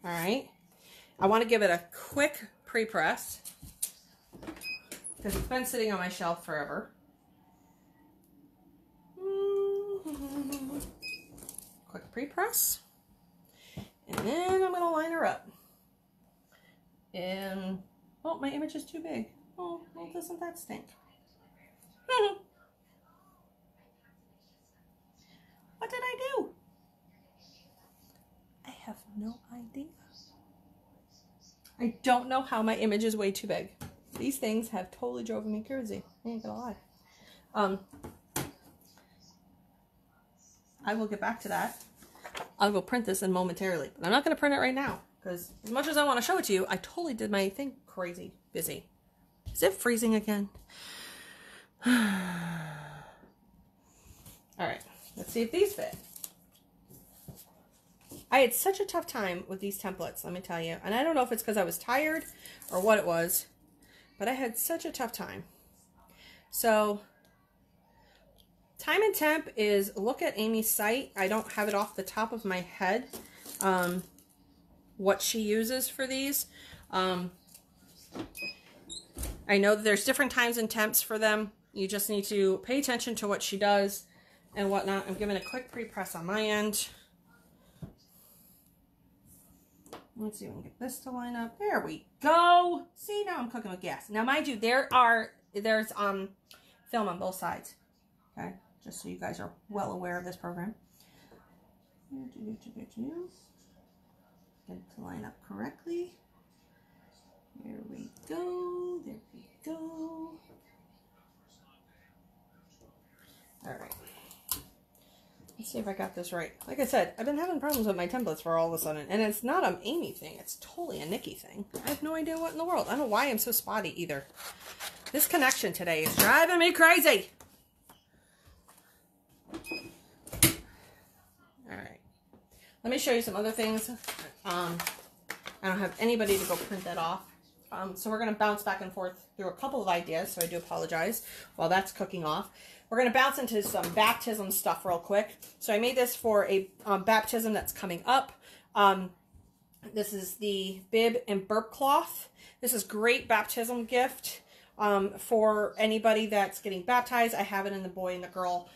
All right. I want to give it a quick pre-press because it's been sitting on my shelf forever. Quick pre-press. And then I'm going to line her up. And, oh, my image is too big. Oh, well, doesn't that stink? What did I do? I have no idea. I don't know how my image is way too big. These things have totally driven me crazy. I ain't gonna lie. I will get back to that. I'll go print this in momentarily, but I'm not gonna print it right now because as much as I want to show it to you, I totally did my thing crazy busy. Is it freezing again? All right, let's see if these fit. I had such a tough time with these templates, let me tell you. And I don't know if it's because I was tired or what it was, but I had such a tough time. So, time and temp is look at Amy's site. I don't have it off the top of my head, what she uses for these. I know that there's different times and temps for them. You just need to pay attention to what she does and whatnot. I'm giving a quick pre-press on my end. Let's see if we can get this to line up. There we go. See, now I'm cooking with gas. Now, mind you, there's film on both sides. Okay, just so you guys are well aware of this program. Get it to line up correctly. There we go. There we go. All right. Let's see if I got this right. Like I said, I've been having problems with my templates for all of a sudden. And it's not an Amy thing. It's totally a Nikki thing. I have no idea what in the world. I don't know why I'm so spotty either. This connection today is driving me crazy. Alright. Let me show you some other things. I don't have anybody to go print that off. So we're going to bounce back and forth through a couple of ideas. So I do apologize while that's cooking off. We're going to bounce into some baptism stuff real quick. So I made this for a baptism that's coming up. This is the Bib and Burp Cloth. This is great baptism gift for anybody that's getting baptized. I have it in the boy and the girl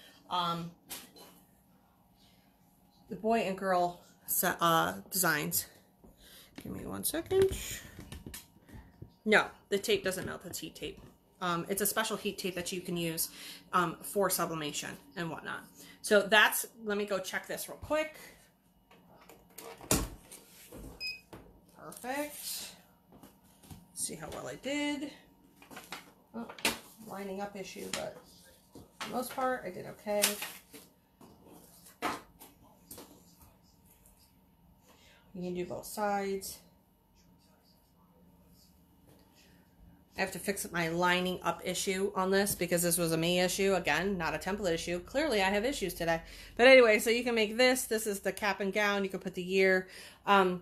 designs. Give me 1 second. No, the tape doesn't melt. It's heat tape. It's a special heat tape that you can use for sublimation and whatnot. So that's, let me go check this real quick. Perfect. See how well I did. Oh, lining up issue, but for the most part, I did okay. You can do both sides. I have to fix my lining up issue on this because this was a me issue. Again, not a template issue. Clearly, I have issues today. But anyway, so you can make this. This is the cap and gown. You can put the year. I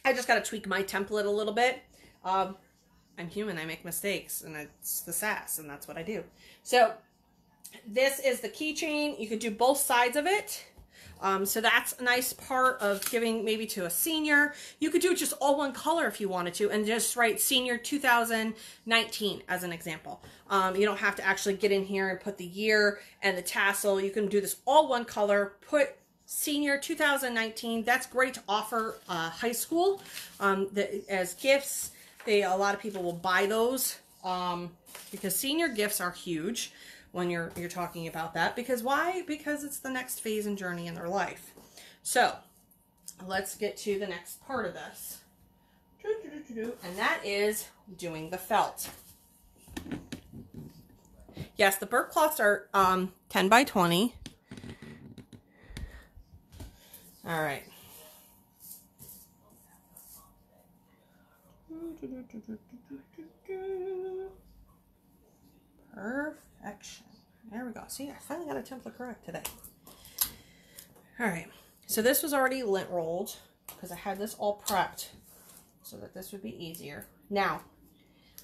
just got to tweak my template a little bit. I'm human. I make mistakes. And it's the Sass. And that's what I do. So this is the keychain. You could do both sides of it. So that's a nice part of giving maybe to a senior. You could do just all one color if you wanted to and just write senior 2019 as an example. You don't have to actually get in here and put the year and the tassel. You can do this all one color, put senior 2019. That's great to offer high school as gifts. A lot of people will buy those because senior gifts are huge. When you're talking about that. Because why? Because it's the next phase and journey in their life. So let's get to the next part of this. And that is doing the felt. Yes, the burp cloths are 10 by 20. All right. Perfection. There we go. See, I finally got a template correct today. All right. So this was already lint rolled because I had this all prepped so that this would be easier. Now,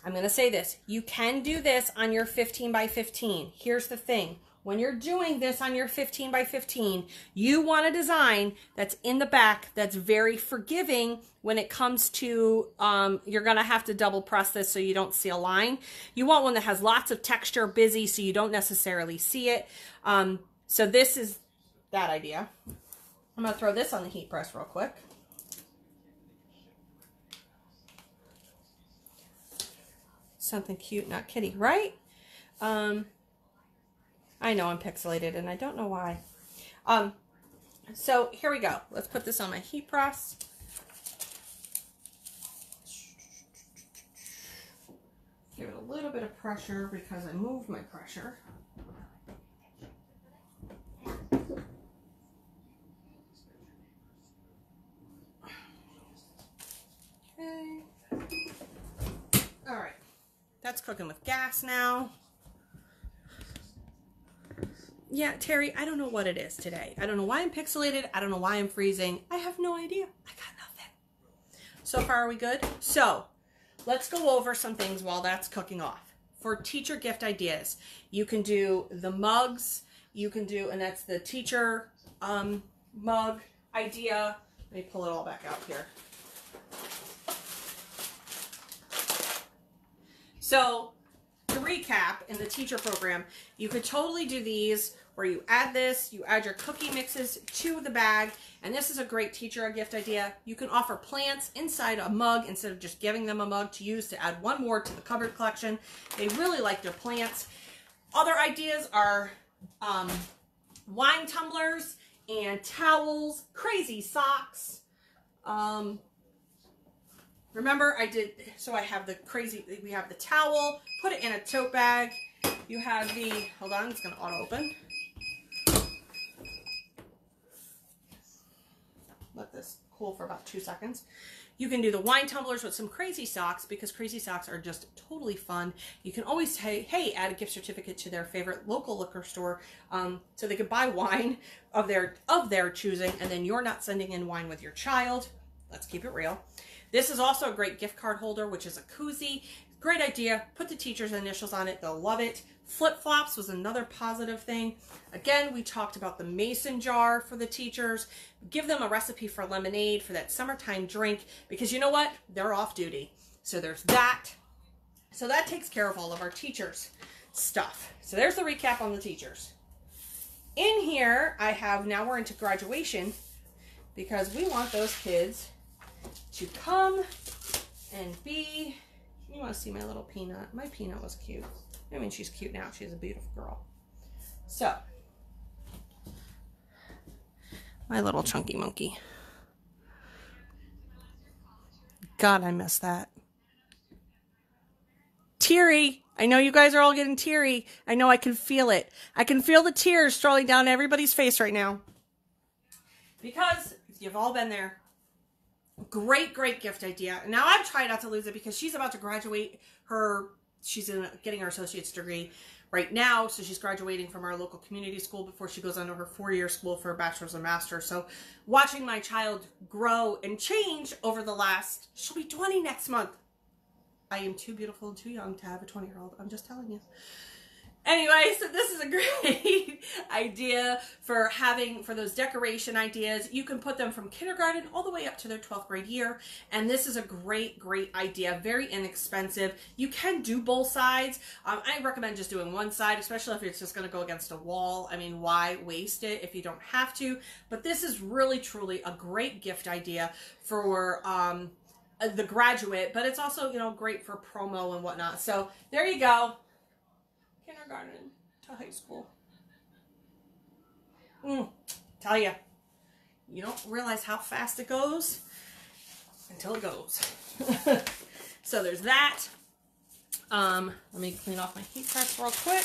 I'm going to say this. You can do this on your 15 by 15. Here's the thing. When you're doing this on your 15 by 15, you want a design that's in the back that's very forgiving when it comes to, you're going to have to double press this so you don't see a line. You want one that has lots of texture, busy, so you don't necessarily see it. So this is that idea. I'm going to throw this on the heat press real quick. Something cute, not kitty, right? I know I'm pixelated and I don't know why. So here we go. Let's put this on my heat press. Give it a little bit of pressure because I moved my pressure. Okay. All right. That's cooking with gas now. Yeah, Terry, I don't know what it is today. I don't know why I'm pixelated. I don't know why I'm freezing. I have no idea. I got nothing. So far, are we good? So, let's go over some things while that's cooking off. For teacher gift ideas, you can do the mugs. You can do, and that's the teacher mug idea. Let me pull it all back out here. So, to recap, in the teacher program, you could totally do these where you add this, you add your cookie mixes to the bag, and this is a great teacher gift idea. You can offer plants inside a mug instead of just giving them a mug to use to add one more to the cupboard collection. They really like their plants. Other ideas are wine tumblers and towels, crazy socks. Remember I did, so I have the crazy, we have the towel, put it in a tote bag. You have the, hold on, it's going to auto open. Let this cool for about 2 seconds. You can do the wine tumblers with some crazy socks because crazy socks are just totally fun. You can always say, hey, add a gift certificate to their favorite local liquor store so they could buy wine of their choosing, and then you're not sending in wine with your child. Let's keep it real. This is also a great gift card holder, which is a koozie. Great idea. Put the teacher's initials on it. They'll love it. Flip-flops was another positive thing. Again, we talked about the mason jar for the teachers. Give them a recipe for lemonade for that summertime drink because you know what? They're off duty. So there's that. So that takes care of all of our teachers' stuff. So there's the recap on the teachers. In here, I have, now we're into graduation because we want those kids to come and be, you want to see my little Peanut? My Peanut was cute. I mean, she's cute now. She's a beautiful girl. So, my little chunky monkey. God, I miss that. Teary. I know you guys are all getting teary. I know I can feel it. I can feel the tears strolling down everybody's face right now. Because you've all been there. Great, great gift idea. Now I'm trying not to lose it because she's about to graduate she's getting her associate's degree right now. So she's graduating from our local community school before she goes on to her 4-year school for a bachelor's and master's. So watching my child grow and change over the last, she'll be 20 next month. I am too beautiful and too young to have a 20-year-old. I'm just telling you. Anyway, so this is a great idea for those decoration ideas. You can put them from kindergarten all the way up to their 12th grade year. And this is a great, great idea. Very inexpensive. You can do both sides. I recommend just doing one side, especially if it's just going to go against a wall. I mean, why waste it if you don't have to? But this is really, truly a great gift idea for the graduate. But it's also, you know, great for promo and whatnot. So there you go. Kindergarten to high school. Tell ya, You don't realize how fast it goes until it goes. So there's that. Let me clean off my heat press real quick.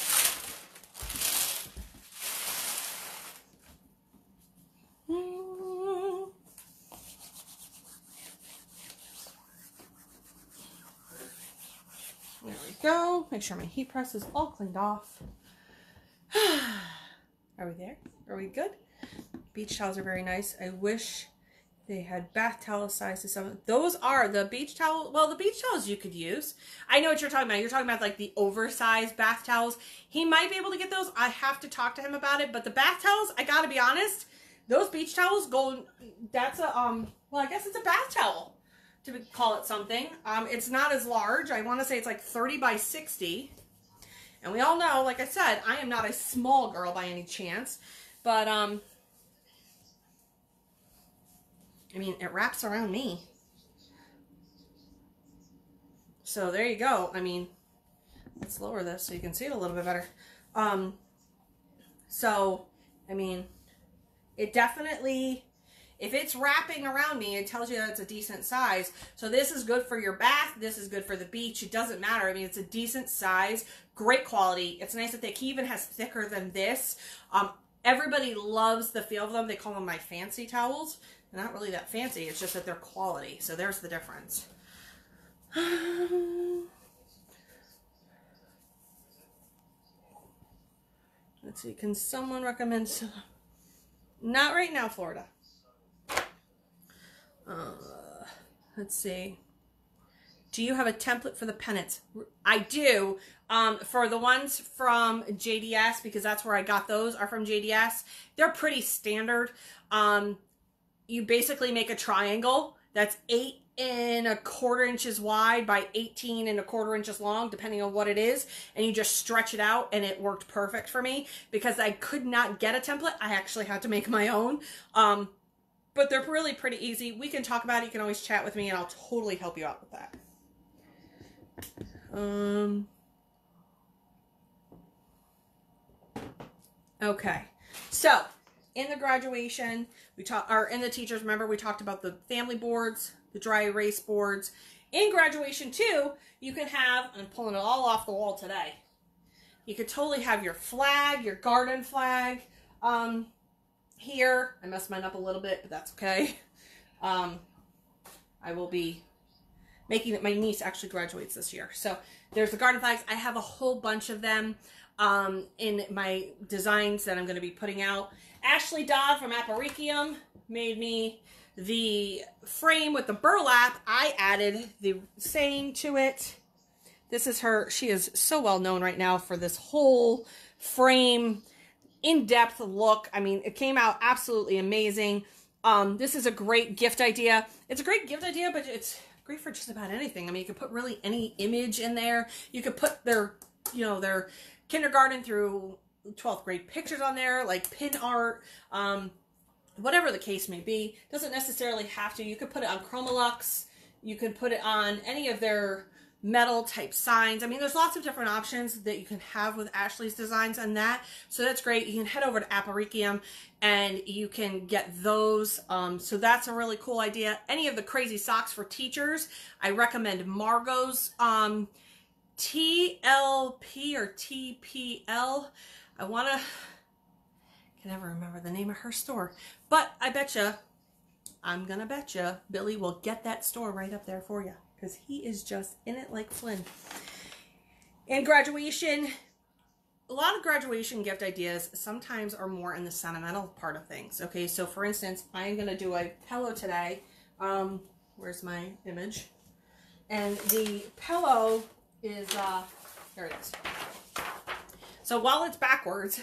There we go. Make sure my heat press is all cleaned off. Are we there? Are we good? Beach towels are very nice. I wish they had bath towel sizes. Those are the beach towel. Well, the beach towels you could use. I know what you're talking about. You're talking about like the oversized bath towels. He might be able to get those. I have to talk to him about it. But the bath towels, I gotta be honest, those beach towels go. That's a well, I guess it's a bath towel to call it something. It's not as large. I want to say it's like 30 by 60. And we all know, like I said, I am not a small girl by any chance. But I mean, it wraps around me. So there you go. I mean, let's lower this so you can see it a little bit better. So, I mean, it definitely, if it's wrapping around me, it tells you that it's a decent size. So this is good for your bath. This is good for the beach. It doesn't matter. I mean, it's a decent size, great quality. It's nice and thick. He even has thicker than this. Everybody loves the feel of them. They call them my fancy towels. They're not really that fancy. It's just that they're quality. So there's the difference. Let's see. Can someone recommend some? Not right now, Florida. Let's see. Do you have a template for the pennants? I do. For the ones from JDS, because that's where I got those, are from JDS. They're pretty standard. You basically make a triangle that's 8 1/4 inches wide by 18 1/4 inches long, depending on what it is, and you just stretch it out, and it worked perfect for me because I could not get a template. I actually had to make my own. But they're really pretty easy. We can talk about it. You can always chat with me, and I'll totally help you out with that. Okay, so in the graduation, in the teachers, remember we talked about the family boards, the dry erase boards. In graduation too, you can have, I'm pulling it all off the wall today. You could totally have your flag, your garden flag. Here, I messed mine up a little bit, but that's okay. I will be making it. My niece actually graduates this year. So there's the garden flags. I have a whole bunch of them in my designs that I'm going to be putting out. Ashley Dodd from Apparicium made me the frame with the burlap. I added the saying to it. This is her. She is so well known right now for this whole frame in-depth look. I mean, it came out absolutely amazing. This is a great gift idea. It's a great gift idea, but it's great for just about anything. I mean, you could put really any image in there. You could put their, their kindergarten through 12th grade pictures on there, like pin art, whatever the case may be. Doesn't necessarily have to. You could put it on Chromolux. You could put it on any of their metal type signs. I mean, there's lots of different options that you can have with Ashley's designs on that. So that's great. You can head over to Apparicium and you can get those. So that's a really cool idea. Any of the crazy socks for teachers, I recommend Margot's TLP or TPL. I can never remember the name of her store, but I'm gonna bet you Billy will get that store right up there for you, because he is just in it like Flynn. And graduation, a lot of graduation gift ideas sometimes are more in the sentimental part of things. Okay, so for instance, I'm going to do a pillow today. Where's my image? And the pillow is, here it is. So while it's backwards,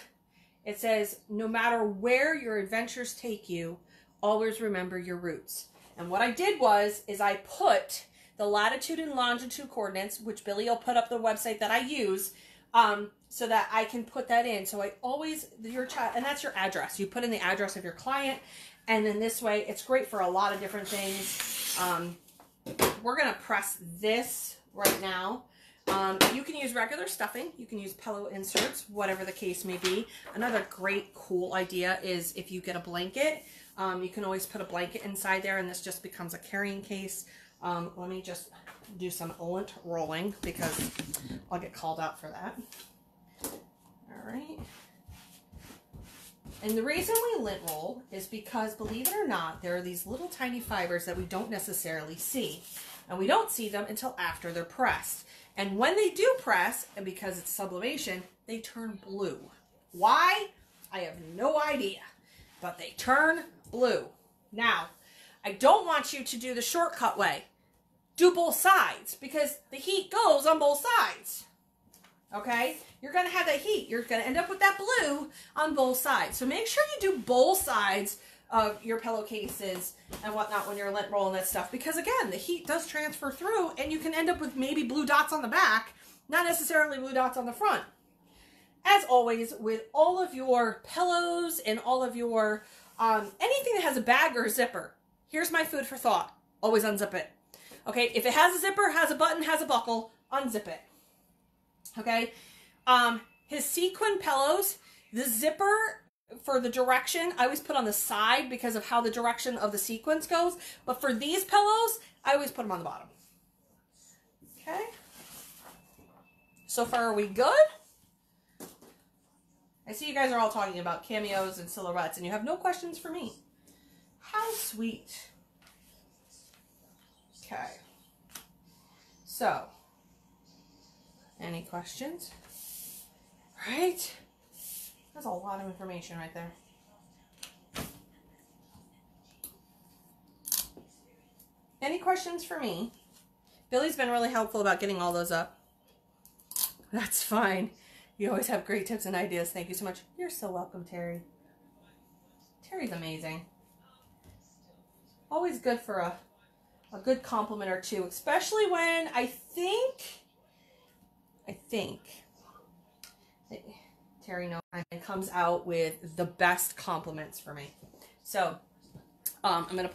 it says, no matter where your adventures take you, always remember your roots. And what I did is I put the latitude and longitude coordinates, which Billy will put up the website that I use, so that I can put that in. So I always, your child, and that's your address. You put in the address of your client, and then this way, it's great for a lot of different things. We're going to press this right now. You can use regular stuffing. You can use pillow inserts, whatever the case may be. Another great, cool idea is if you get a blanket, You can always put a blanket inside there, and this just becomes a carrying case. Let me just do some lint rolling because I'll get called out for that. All right. And the reason we lint roll is because, believe it or not, there are these little tiny fibers that we don't necessarily see. And we don't see them until after they're pressed. And when they do press, and because it's sublimation, they turn blue. Why? I have no idea. But they turn blue. Now, I don't want you to do the shortcut way. Do both sides, because the heat goes on both sides. Okay? You're going to have that heat. You're going to end up with that blue on both sides. So make sure you do both sides of your pillowcases and whatnot when you're lint rolling that stuff. Because again, the heat does transfer through, and you can end up with maybe blue dots on the back, not necessarily blue dots on the front. As always, with all of your pillows and all of your, anything that has a bag or a zipper, here's my food for thought. Always unzip it. Okay, if it has a zipper, has a button, has a buckle, unzip it. Okay, his sequin pillows, the zipper for the direction, I always put on the side because of how the direction of the sequence goes. But for these pillows, I always put them on the bottom. Okay, so far are we good? I see you guys are all talking about cameos and silhouettes, and you have no questions for me. How sweet. Okay. So, any questions? Right? That's a lot of information right there. Any questions for me? Billy's been really helpful about getting all those up. That's fine. You always have great tips and ideas. Thank you so much. You're so welcome, Terry. Terry's amazing. Always good for a good compliment or two, especially when I think Terry knows and comes out with the best compliments for me. So I'm gonna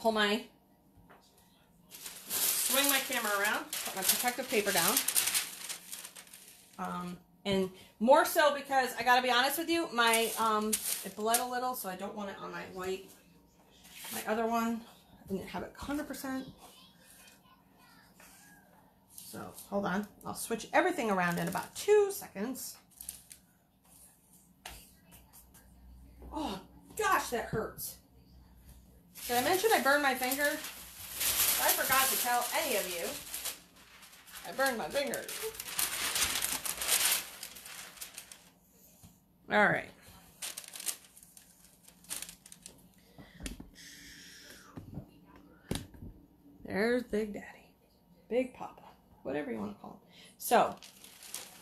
swing my camera around, put my protective paper down. And more so because I gotta be honest with you, my it bled a little, so I don't want it on my white. My other one, I didn't have it 100%. So hold on, I'll switch everything around in about 2 seconds. Oh gosh, that hurts. Did I mention I burned my finger? I forgot to tell any of you. I burned my fingers. All right. There's Big Daddy. Big Papa. Whatever you want to call him. So,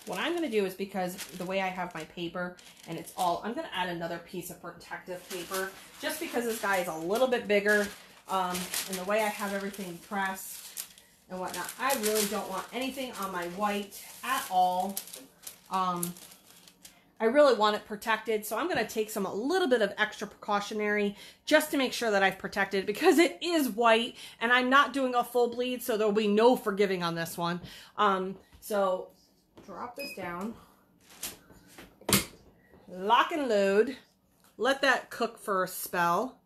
what I'm going to do is, because the way I have my paper, and it's all, I'm going to add another piece of protective paper, just because this guy is a little bit bigger, and the way I have everything pressed and whatnot. I really don't want anything on my white at all. I really want it protected, so I'm going to take a little bit of extra precautionary just to make sure that I've protected, because it is white and I'm not doing a full bleed, so there'll be no forgiving on this one. So drop this down, lock and load, let that cook for a spell.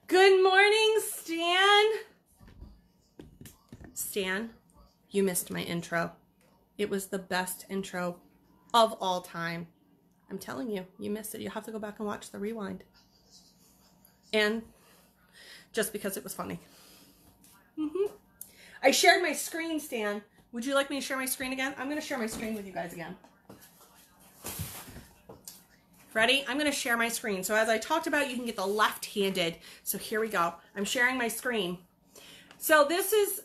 Good morning, Stan. Stan, you missed my intro. It was the best intro of all time. I'm telling you, you missed it. You'll have to go back and watch the rewind. And just because it was funny. I shared my screen, Stan. Would you like me to share my screen again? I'm going to share my screen with you guys again. Ready? I'm going to share my screen. So as I talked about, you can get the left-handed. So here we go. I'm sharing my screen. So this is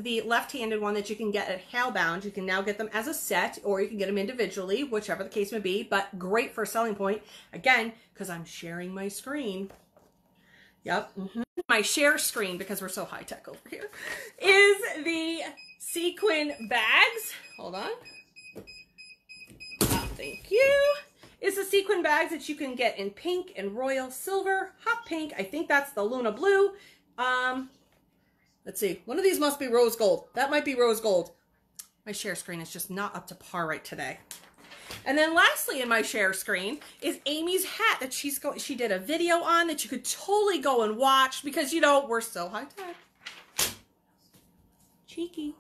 the left-handed one that you can get at Halebound. You can now get them as a set, or you can get them individually, whichever the case may be, but great for a selling point. Again, because I'm sharing my screen. Yep. My share screen, because we're so high-tech over here, is the Sequin Bags. Hold on. Oh, thank you. It's the Sequin Bags that you can get in pink and royal silver, hot pink. I think that's the Luna Blue. Let's see. One of these must be rose gold. That might be rose gold. My share screen is just not up to par right today. And then lastly in my share screen is Amy's hat that she did a video on that you could totally go and watch because, you know, we're so high tech. Cheeky.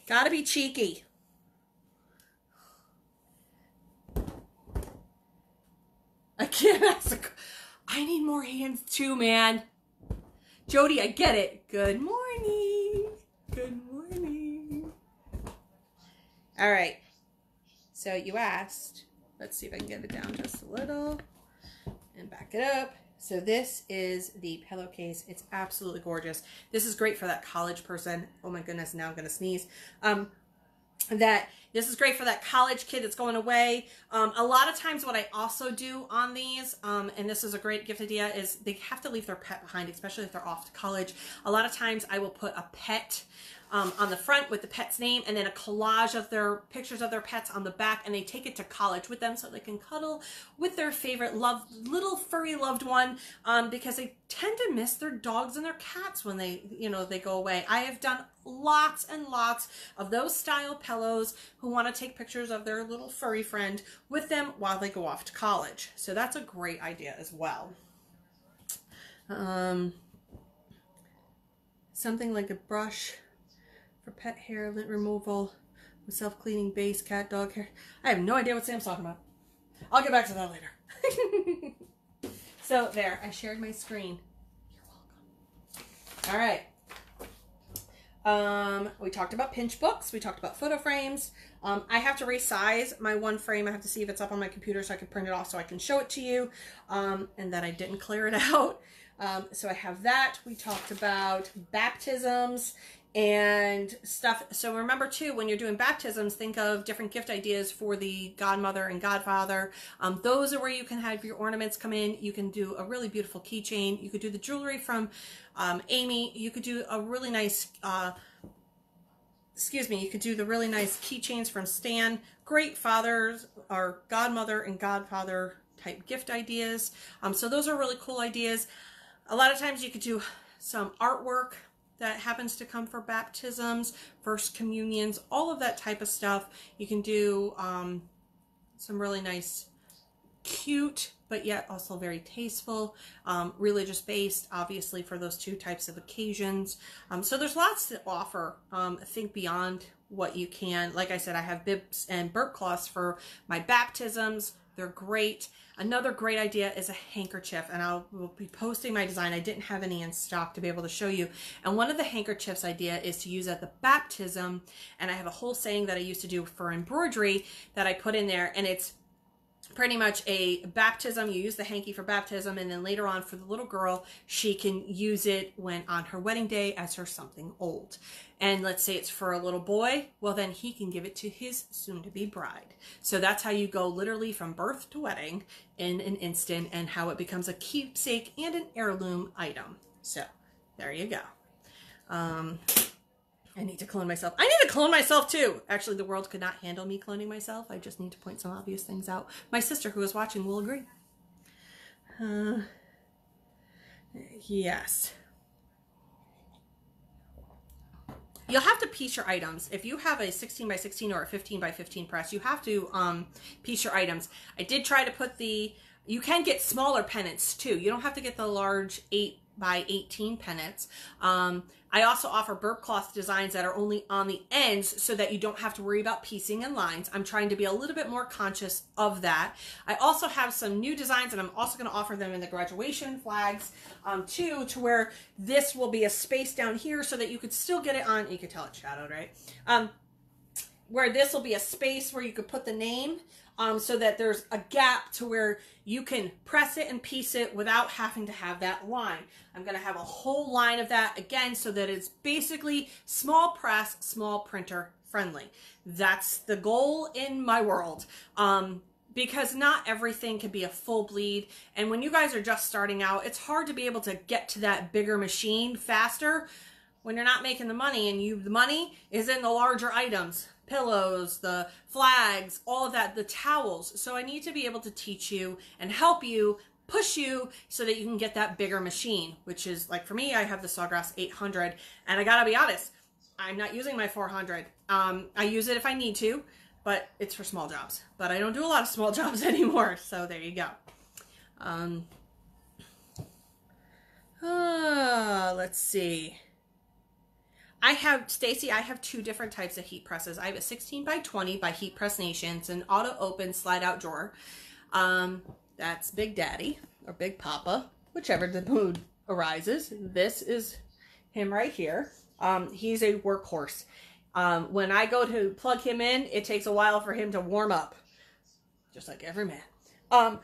Gotta be cheeky. I can't ask. I need more hands too, man. Jody, I get it. Good morning. Good morning. All right. So you asked. Let's see if I can get it down just a little and back it up. So this is the pillowcase. It's absolutely gorgeous. This is great for that college person. Oh my goodness, now I'm going to sneeze. This is great for that college kid that's going away. A lot of times what I also do on these, and this is a great gift idea, is they have to leave their pet behind, especially if they're off to college. A lot of times I will put a pet on the front with the pet's name and then a collage of their pictures of their pets on the back, and they take it to college with them so they can cuddle with their favorite little furry loved one, because they tend to miss their dogs and their cats when they go away. I have done lots and lots of those style pillows who want to take pictures of their little furry friend with them while they go off to college. So that's a great idea as well. Something like a brush for pet hair, lint removal with self-cleaning base, cat, dog hair. I have no idea what Sam's talking about. I'll get back to that later. So there, I shared my screen. You're welcome. All right. We talked about pinch books. We talked about photo frames. I have to resize my one frame. I have to see if it's up on my computer so I can print it off so I can show it to you. And that I didn't clear it out. So I have that. We talked about baptisms and stuff. So remember too, when you're doing baptisms, think of different gift ideas for the godmother and godfather. Those are where you can have your ornaments come in. You can do a really beautiful keychain. You could do the jewelry from Amy. You could do a really nice, you could do the really nice keychains from Stan. Great fathers or godmother and godfather type gift ideas. So those are really cool ideas. A lot of times you could do some artwork that happens to come for baptisms, first communions, all of that type of stuff. You can do some really nice, cute, but yet also very tasteful, religious based, obviously, for those two types of occasions. So there's lots to offer. Think beyond what you can. Like I said, I have bibs and burp cloths for my baptisms. They're great. Another great idea is a handkerchief, and will be posting my design. I didn't have any in stock to be able to show you. And one of the handkerchiefs idea is to use at the baptism, and I have a whole saying that I used to do for embroidery that I put in there, and it's pretty much a baptism. You use the hanky for baptism, and then later on for the little girl, she can use it when on her wedding day as her something old. And let's say it's for a little boy, well then he can give it to his soon-to-be bride. So that's how you go literally from birth to wedding in an instant, and how it becomes a keepsake and an heirloom item. So there you go. I need to clone myself. I need to clone myself too. Actually, the world could not handle me cloning myself. I just need to point some obvious things out. My sister who is watching will agree. Yes. You'll have to piece your items. If you have a 16 by 16 or a 15 by 15 press, you have to piece your items. I did try to put you can get smaller pennants too. You don't have to get the large 8 by 18 pennants. I also offer burp cloth designs that are only on the ends so that you don't have to worry about piecing and lines. I'm trying to be a little bit more conscious of that. I also have some new designs, and I'm also going to offer them in the graduation flags too, to where this will be a space down here so that you could still get it on. You can tell it's shadowed, right? Where this will be a space where you could put the name, so that there's a gap to where you can press it and piece it without having to have that line. I'm going to have a whole line of that again so that it's basically small press, small printer friendly. That's the goal in my world. Because not everything can be a full bleed. And when you guys are just starting out, it's hard to be able to get to that bigger machine faster when you're not making the money, and the money is in the larger items. Pillows, the flags, all of that, the towels. So I need to be able to teach you and help you, push you so that you can get that bigger machine, which is like for me, I have the Sawgrass 800, and I gotta be honest, I'm not using my 400. I use it if I need to, but it's for small jobs. But I don't do a lot of small jobs anymore, so there you go. Let's see. Stacy, I have two different types of heat presses. I have a 16 by 20 by Heat Press Nation. It's an auto open slide out drawer. That's Big Daddy or Big Papa, whichever the mood arises. This is him right here. He's a workhorse. When I go to plug him in, it takes a while for him to warm up, just like every man.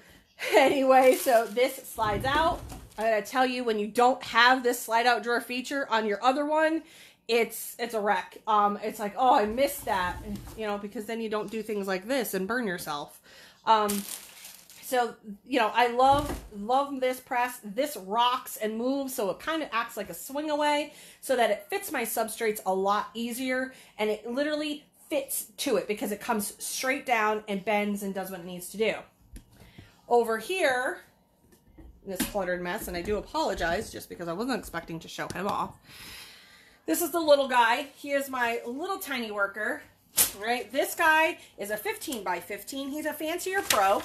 Anyway, so this slides out. I gotta tell you, when you don't have this slide out drawer feature on your other one, it's a wreck. It's like, oh, I missed that, you know, because then you don't do things like this and burn yourself. So, you know, I love this press. This rocks and moves, so it kind of acts like a swing away so that it fits my substrates a lot easier, and it literally fits to it because it comes straight down and bends and does what it needs to do. Over here, this cluttered mess, and I do apologize just because I wasn't expecting to show him off. This is the little guy. He is my little tiny worker, right? This guy is a 15 by 15. He's a fancier pro,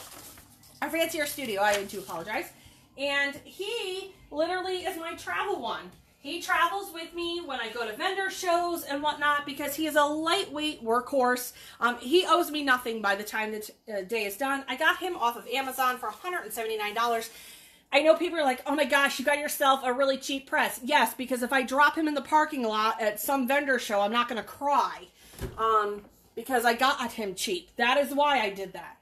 a fancier studio. I do apologize. And he literally is my travel one. He travels with me when I go to vendor shows and whatnot because he is a lightweight workhorse. He owes me nothing by the time the day is done. I got him off of Amazon for $179. I know people are like, oh my gosh, you got yourself a really cheap press. Yes, because if I drop him in the parking lot at some vendor show, I'm not going to cry because I got him cheap. That is why I did that.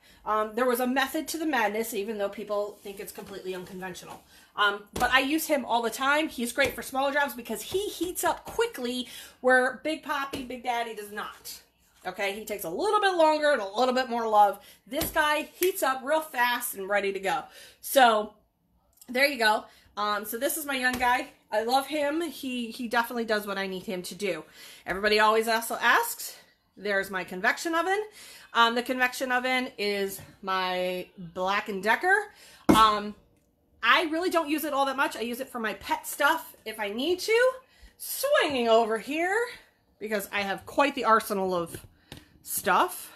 There was a method to the madness, even though people think it's completely unconventional. But I use him all the time. He's great for smaller jobs because he heats up quickly where Big Poppy, Big Daddy does not. Okay, he takes a little bit longer and a little bit more love. This guy heats up real fast and ready to go. So there you go. So this is my young guy. I love him. He definitely does what I need him to do. Everybody always also asks, there's my convection oven. The convection oven is my Black & Decker. I really don't use it all that much. I use it for my pet stuff if I need to. Swinging over here, because I have quite the arsenal of stuff.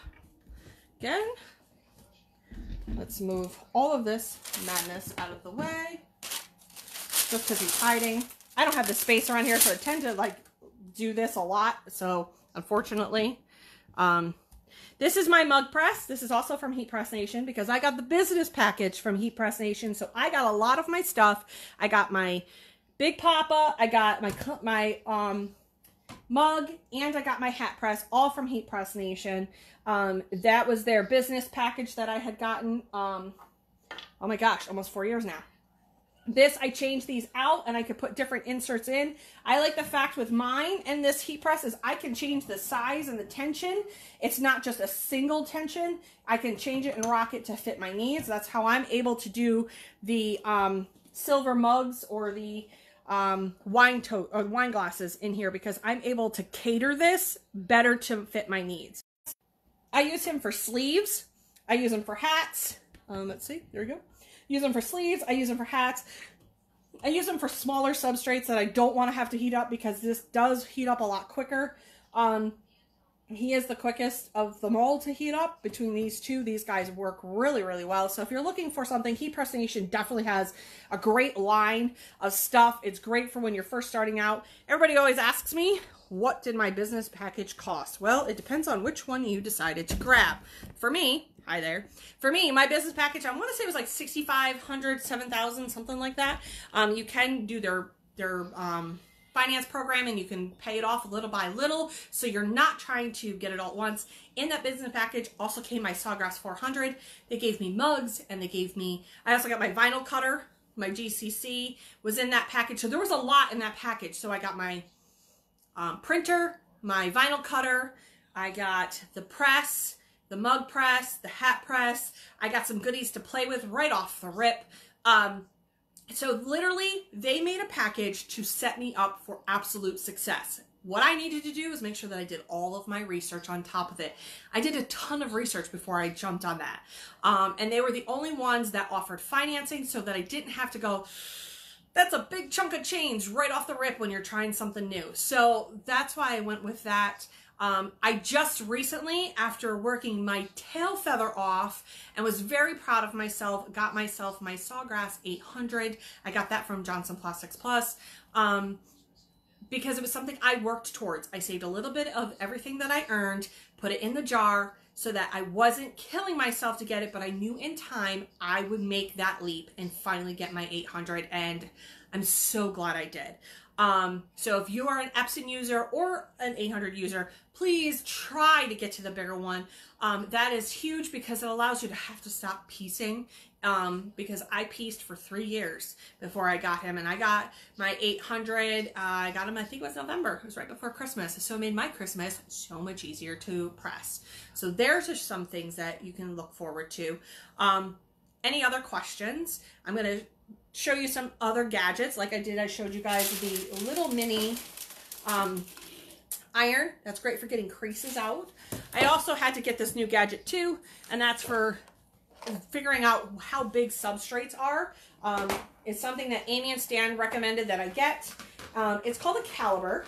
Again, let's move all of this madness out of the way. Just because he's hiding. I don't have the space around here, so I tend to like do this a lot. So unfortunately, this is my mug press. This is also from Heat Press Nation because I got the business package from Heat Press Nation. So I got a lot of my stuff. I got my Big Papa. I got my mug, and I got my hat press, all from Heat Press Nation. That was their business package that I had gotten. Oh my gosh, almost 4 years now. This, I changed these out and I could put different inserts in. I like the fact with mine and this heat press is I can change the size and the tension. It's not just a single tension. I can change it and rock it to fit my needs. That's how I'm able to do the silver mugs or the wine glasses in here because I'm able to cater this better to fit my needs. I use him for sleeves. I use him for hats. Let's see, there we go. Use them for sleeves. I use them for hats. I use them for smaller substrates that I don't want to have to heat up because this does heat up a lot quicker. He is the quickest of them all to heat up. Between these two, these guys work really, really well. So if you're looking for something, Heat Press Nation definitely has a great line of stuff. It's great for when you're first starting out. Everybody always asks me, what did my business package cost? Well, it depends on which one you decided to grab. For me, hi there. For me, my business package, I want to say it was like $6,500, $7,000, something like that. You can do their finance program and you can pay it off little by little, so you're not trying to get it all at once. In that business package also came my Sawgrass 400. They gave me mugs, and they gave me, I also got my vinyl cutter, my GCC was in that package. So there was a lot in that package. So I got my printer, my vinyl cutter, I got the press, the mug press, the hat press. I got some goodies to play with right off the rip. So literally, they made a package to set me up for absolute success. What I needed to do is make sure that I did all of my research on top of it. I did a ton of research before I jumped on that. And they were the only ones that offered financing so that I didn't have to go, that's a big chunk of change right off the rip when you're trying something new. So that's why I went with that. I just recently, after working my tail feather off and was very proud of myself, got myself my Sawgrass 800. I got that from Johnson Plastics Plus because it was something I worked towards. I saved a little bit of everything that I earned, put it in the jar so that I wasn't killing myself to get it, but I knew in time I would make that leap and finally get my 800, and I'm so glad I did. So if you are an Epson user or an 800 user, please try to get to the bigger one. That is huge because it allows you to have to stop piecing, because I pieced for 3 years before I got him, and I got my 800, I got him, I think it was November. It was right before Christmas. So it made my Christmas so much easier to press. So there's just some things that you can look forward to. Any other questions? I'm going to show you some other gadgets. Like I did, I showed you guys the little mini iron. That's great for getting creases out. I also had to get this new gadget too, and that's for figuring out how big substrates are. It's something that Amy and Stan recommended that I get. It's called a caliber.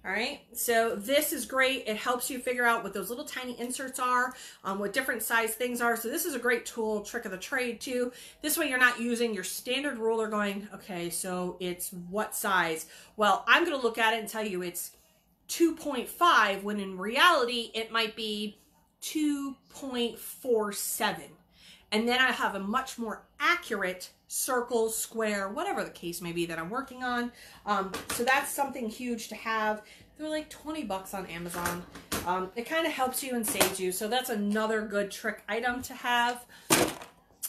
All right, so this is great. It helps you figure out what those little tiny inserts are, what different size things are. So this is a great tool, trick of the trade too. This way you're not using your standard ruler going, okay, so it's what size? Well, I'm gonna look at it and tell you it's 2.5, when in reality it might be 2.47. And then I have a much more accurate circle, square, whatever the case may be that I'm working on. So that's something huge to have. They're like 20 bucks on Amazon. It kind of helps you and saves you. So that's another good trick item to have.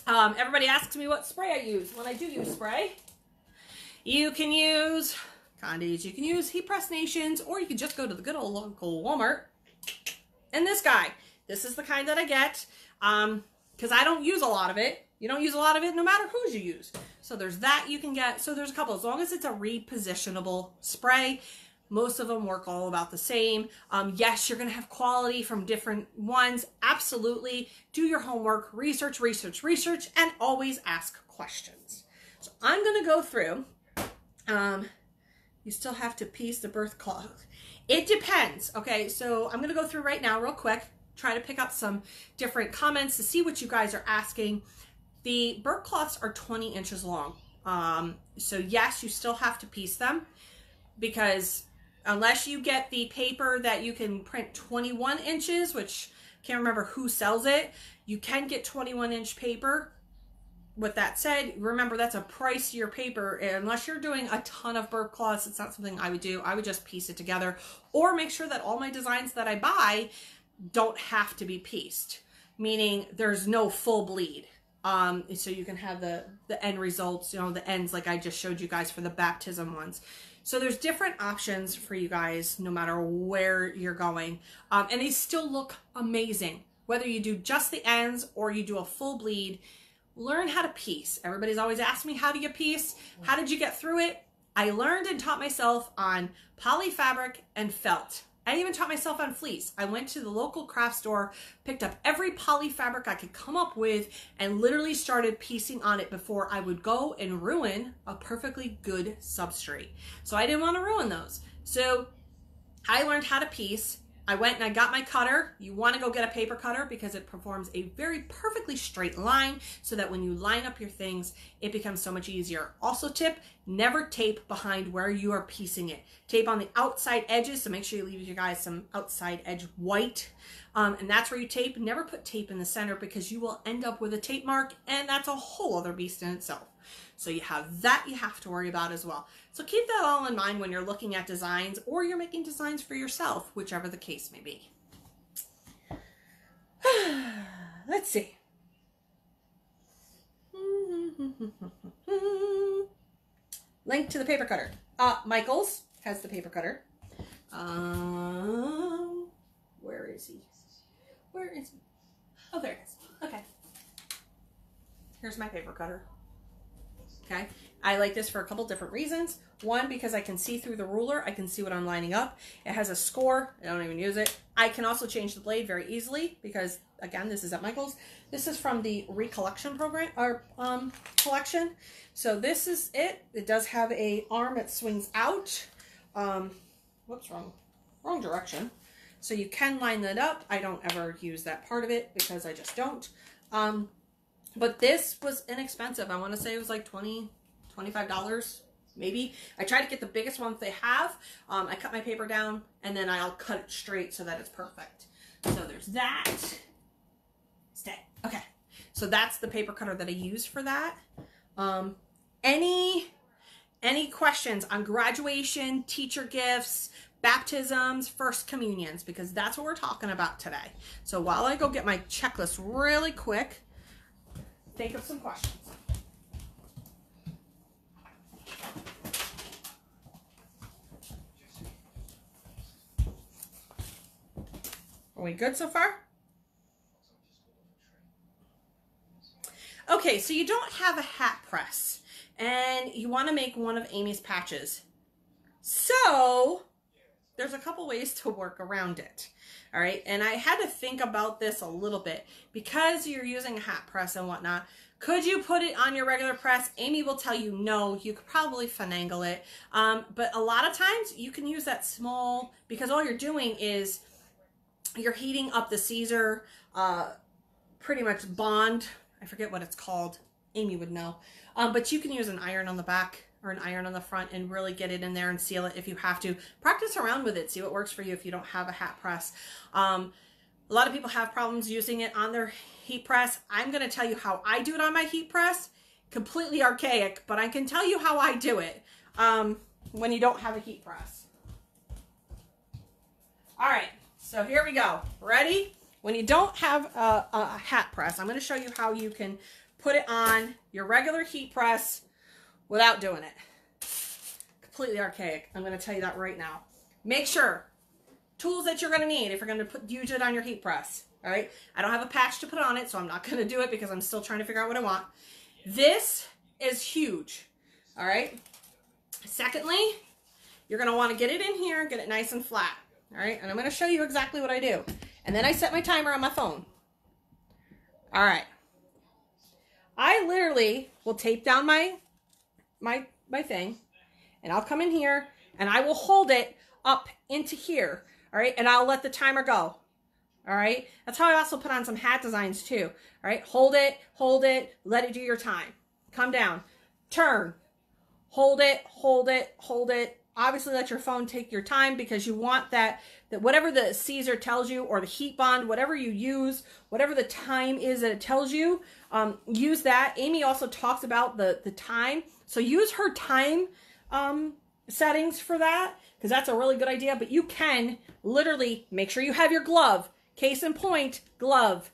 Everybody asks me what spray I use. When I do use spray, you can use Condes, you can use Heat Press Nations, or you can just go to the good old local Walmart. And this guy, this is the kind that I get. Because I don't use a lot of it. You don't use a lot of it no matter whose you use. So there's that you can get. So there's a couple. As long as it's a repositionable spray, most of them work all about the same. Yes, you're going to have quality from different ones. Absolutely. Do your homework. Research, research, research, and always ask questions. So I'm going to go through. You still have to piece the burp cloth. It depends. Okay, so I'm going to go through right now real quick. Try to pick up some different comments to see what you guys are asking. The burp cloths are 20 inches long. So yes, you still have to piece them, because unless you get the paper that you can print 21 inches, which I can't remember who sells it, you can get 21-inch paper. With that said, remember that's a pricier paper. Unless you're doing a ton of burp cloths, it's not something I would do. I would just piece it together, or make sure that all my designs that I buy don't have to be pieced, meaning there's no full bleed. So you can have the end results, you know, the ends like I just showed you guys for the baptism ones. So there's different options for you guys no matter where you're going. And they still look amazing. Whether you do just the ends or you do a full bleed, learn how to piece. Everybody's always asked me, how do you piece? How did you get through it? I learned and taught myself on poly fabric and felt. I even taught myself on fleece. I went to the local craft store, picked up every poly fabric I could come up with, and literally started piecing on it before I would go and ruin a perfectly good substrate. So I didn't want to ruin those. So I learned how to piece. I went and I got my cutter. You want to go get a paper cutter because it performs a very perfectly straight line so that when you line up your things, it becomes so much easier. Also tip, never tape behind where you are piecing it. Tape on the outside edges, so make sure you leave you guys some outside edge white. And that's where you tape. Never put tape in the center because you will end up with a tape mark, and that's a whole other beast in itself. So you have that you have to worry about as well. So keep that all in mind when you're looking at designs or you're making designs for yourself, whichever the case may be. Let's see. Link to the paper cutter. Michael's has the paper cutter. Where is he? Where is he? Oh, there it is. Okay. Here's my paper cutter. Okay, I like this for a couple different reasons. One, because I can see through the ruler. I can see what I'm lining up. It has a score. I don't even use it. I can also change the blade very easily because, again, this is at Michael's. This is from the Recollection program, or collection. So this is it. It does have a arm that swings out. Whoops, wrong direction. So you can line that up. I don't ever use that part of it because I just don't. But this was inexpensive. I want to say it was like $20, $25. Maybe. I try to get the biggest ones they have. I cut my paper down and then I'll cut it straight so that it's perfect. So there's that. Stay. Okay. So that's the paper cutter that I use for that. Any questions on graduation, teacher gifts, baptisms, first communions? Because that's what we're talking about today. So while I go get my checklist really quick, think of some questions. Are we good so far? Okay, so you don't have a hat press and you want to make one of Amy's patches. So there's a couple ways to work around it. All right, and I had to think about this a little bit because you're using a hat press and whatnot. Could you put it on your regular press? Amy will tell you no. You could probably finagle it. But a lot of times you can use that small, because all you're doing is you're heating up the Caesar pretty much bond. I forget what it's called. Amy would know. But you can use an iron on the back or an iron on the front and really get it in there and seal it if you have to. Practice around with it. See what works for you if you don't have a hat press. A lot of people have problems using it on their heat press. I'm going to tell you how I do it on my heat press. Completely archaic, but I can tell you how I do it when you don't have a heat press. All right, so here we go. Ready? When you don't have a hat press, I'm going to show you how you can put it on your regular heat press without doing it. Completely archaic. I'm going to tell you that right now. Make sure, tools that you're going to need if you're going to use it on your heat press. All right. I don't have a patch to put on it, so I'm not going to do it because I'm still trying to figure out what I want. This is huge. All right. Secondly, you're going to want to get it in here, get it nice and flat. All right. And I'm going to show you exactly what I do. And then I set my timer on my phone. All right. I literally will tape down my thing, and I'll come in here and I will hold it up into here. All right. And I'll let the timer go. All right. That's how I also put on some hat designs too. All right. Hold it, let it do your time. Come down, turn, hold it. Obviously let your phone take your time because you want that whatever the Caesar tells you or the heat bond, whatever you use, whatever the time is that it tells you, use that. Amy also talks about the time. So use her time settings for that because that's a really good idea. But you can literally make sure you have your glove. Case in point, glove,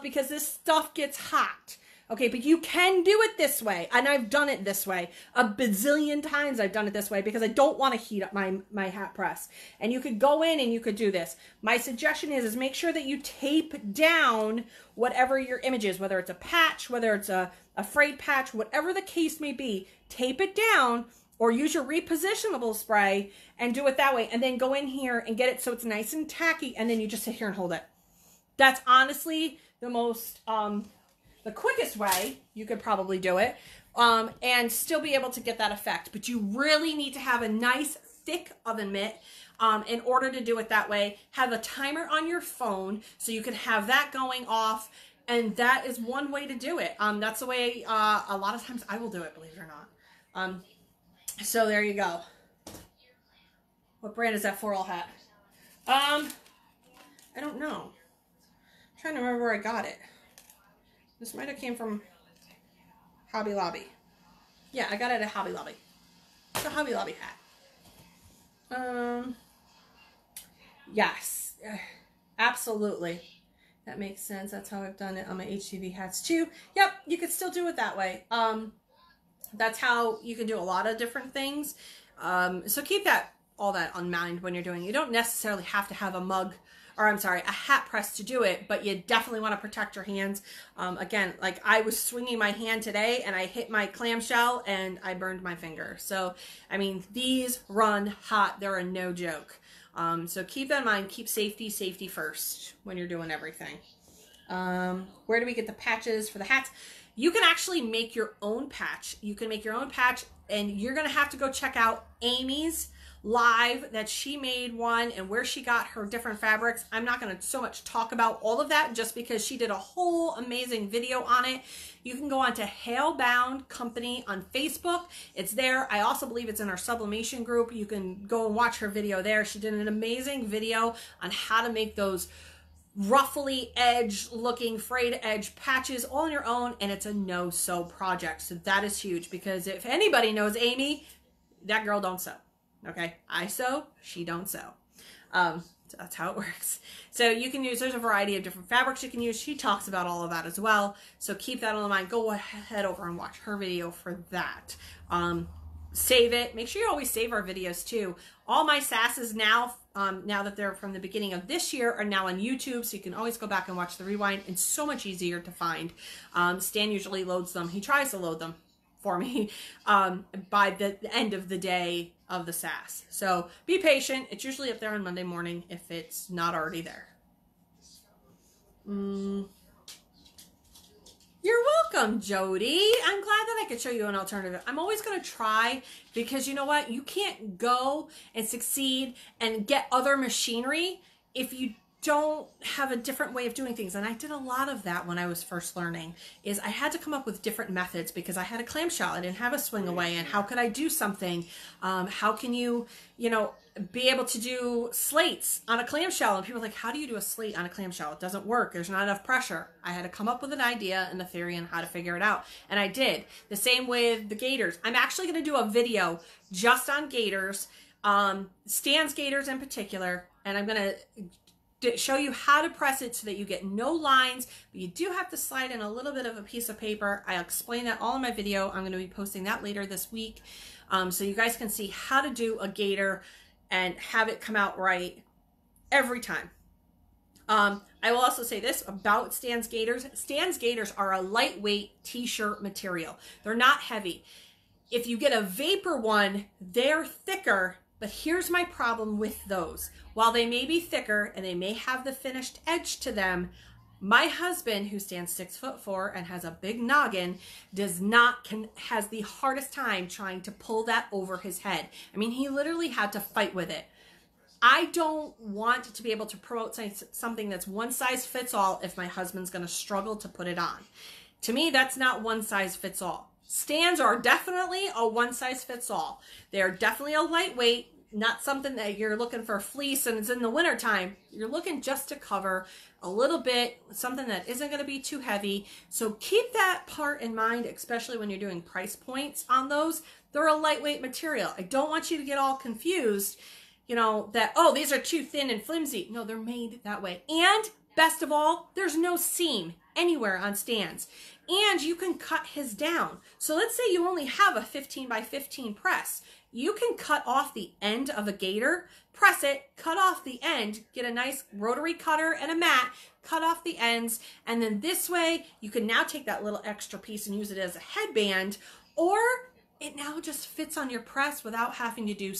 because this stuff gets hot. Okay, but you can do it this way, and I've done it this way. A bazillion times I've done it this way because I don't want to heat up my hat press. And you could go in and you could do this. My suggestion is make sure that you tape down whatever your image is, whether it's a patch, whether it's a frayed patch, whatever the case may be, tape it down or use your repositionable spray and do it that way. And then go in here and get it so it's nice and tacky, and then you just sit here and hold it. That's honestly the most... the quickest way you could probably do it and still be able to get that effect. But you really need to have a nice thick oven mitt in order to do it that way. Have a timer on your phone so you can have that going off, and that is one way to do it. That's the way a lot of times I will do it, believe it or not. So there you go. What brand is that floral hat? I don't know. I'm trying to remember where I got it. This might have came from Hobby Lobby. Yeah, I got it at Hobby Lobby. It's a Hobby Lobby hat. Yes, absolutely. That makes sense. That's how I've done it on my HTV hats too. Yep, you could still do it that way. That's how you can do a lot of different things. So keep all that on mind when you're doing it. You don't necessarily have to have a mug, or I'm sorry, a hat press to do it, but you definitely want to protect your hands. Again, like I was swinging my hand today and I hit my clamshell and I burned my finger. So, I mean, these run hot. They're a no joke. So keep that in mind. Keep safety first when you're doing everything. Where do we get the patches for the hats? You can actually make your own patch. You can make your own patch, and you're going to have to go check out Amy's live that she made one and where she got her different fabrics. I'm not going to so much talk about all of that just because she did a whole amazing video on it. You can go on to Halebound Company on Facebook. It's there. I also believe it's in our Sublimation group. You can go and watch her video there. She did an amazing video on how to make those ruffly edge looking frayed edge patches all on your own, and it's a no-sew project. So that is huge, because if anybody knows Amy, that girl don't sew. Okay, I sew, she don't sew. So that's how it works. So you can use, there's a variety of different fabrics you can use. She talks about all of that as well. So keep that in mind. Go ahead over and watch her video for that. Save it. Make sure you always save our videos too. All my Sasses now, now that they're from the beginning of this year, are now on YouTube. So you can always go back and watch the rewind. It's so much easier to find. Stan usually loads them. He tries to load them for me by the end of the day of the Sass. So be patient. It's usually up there on Monday morning if it's not already there. You're welcome, Jody. I'm glad that I could show you an alternative. I'm always going to try, because you know what? You can't go and succeed and get other machinery if you don't have a different way of doing things. And I did a lot of that when I was first learning, is I had to come up with different methods, because I had a clamshell. I didn't have a swing away. And how could I do something? How can you know, be able to do slates on a clamshell? And people are like, how do you do a slate on a clamshell? It doesn't work. There's not enough pressure. I had to come up with an idea and a theory on how to figure it out. And I did. The same with the gaiters. I'm actually going to do a video just on gaiters, Stan's gaiters in particular. And I'm going to show you how to press it so that you get no lines, but you do have to slide in a little bit of a piece of paper. I'll explain that all in my video. I'm going to be posting that later this week, so you guys can see how to do a gaiter and have it come out right every time. I will also say this about Stan's gaiters. Stan's gaiters are a lightweight t-shirt material. They're not heavy. If you get a vapor one, they're thicker. But here's my problem with those. While they may be thicker and they may have the finished edge to them, my husband, who stands 6'4" and has a big noggin, has the hardest time trying to pull that over his head. I mean, he literally had to fight with it. I don't want to be able to promote something that's one size fits all if my husband's going to struggle to put it on. To me, that's not one size fits all. Stands are definitely a one size fits all. They're definitely a lightweight, not something that you're looking for fleece and it's in the winter time. You're looking just to cover a little bit, something that isn't going to be too heavy. So keep that part in mind, especially when you're doing price points on those. They're a lightweight material. I don't want you to get all confused, you know, that, oh, these are too thin and flimsy. No, they're made that way. And best of all, there's no seam anywhere on Stan's. And you can cut his down. So let's say you only have a 15 by 15 press. You can cut off the end of a gaiter, press it, cut off the end, get a nice rotary cutter and a mat, cut off the ends, and then this way you can now take that little extra piece and use it as a headband, or it now just fits on your press without having to do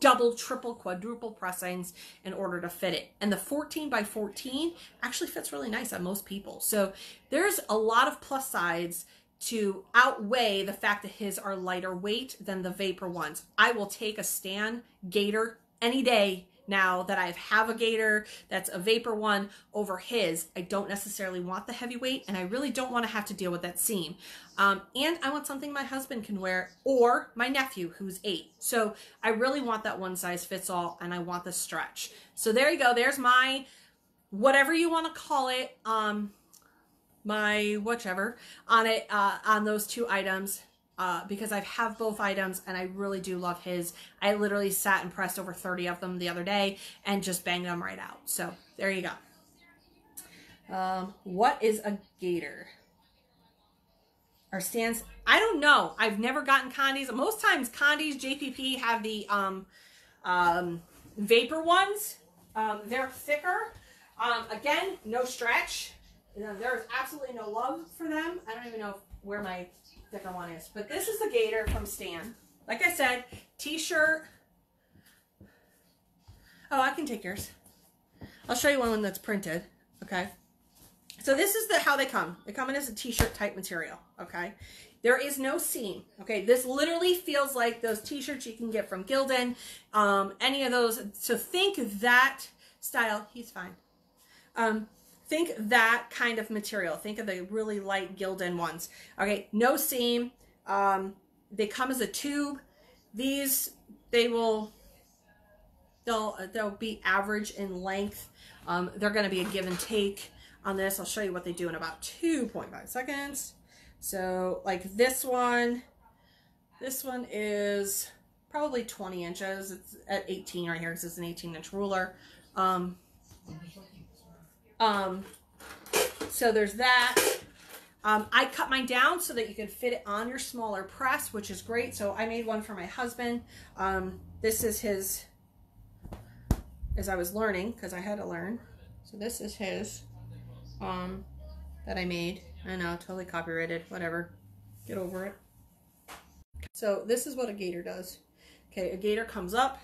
double, triple, quadruple pressings in order to fit it. And the 14 by 14 actually fits really nice on most people. So there's a lot of plus sides to outweigh the fact that his are lighter weight than the vapor ones. I will take a Stan gaiter any day now that I have a gaiter that's a vapor one over his. I don't necessarily want the heavyweight, and I really don't want to have to deal with that seam. And I want something my husband can wear, or my nephew who's 8. So I really want that one size fits all, and I want the stretch. So there you go. There's my, whatever you want to call it, my whichever on it, on those two items. Because I have both items and I really do love his. I literally sat and pressed over 30 of them the other day and just banged them right out. So there you go. What is a gaiter? Or Stan's? I don't know. I've never gotten Condi's. Most times Condi's, JPP have the vapor ones. They're thicker. Again, no stretch. There's absolutely no love for them. I don't even know where my thicker one is, but this is the gaiter from Stan. Like I said, t-shirt. Oh, I can take yours. I'll show you one that's printed. Okay. So this is how they come. They come in as a t-shirt type material. Okay. There is no seam. Okay. This literally feels like those t-shirts you can get from Gildan. Any of those. So think that style. He's fine. Think that kind of material. Think of the really light Gildan ones. Okay. No seam. They come as a tube. These, they'll be average in length. They're going to be a give and take on this. I'll show you what they do in about 2.5 seconds. So like this one is probably 20 inches. It's at 18 right here because it's an 18-inch ruler. So there's that. I cut mine down so that you could fit it on your smaller press, which is great. So I made one for my husband. This is his, as I was learning, because I had to learn. So this is his, that I made. I know, totally copyrighted, whatever. Get over it. So this is what a gaiter does. Okay, a gaiter comes up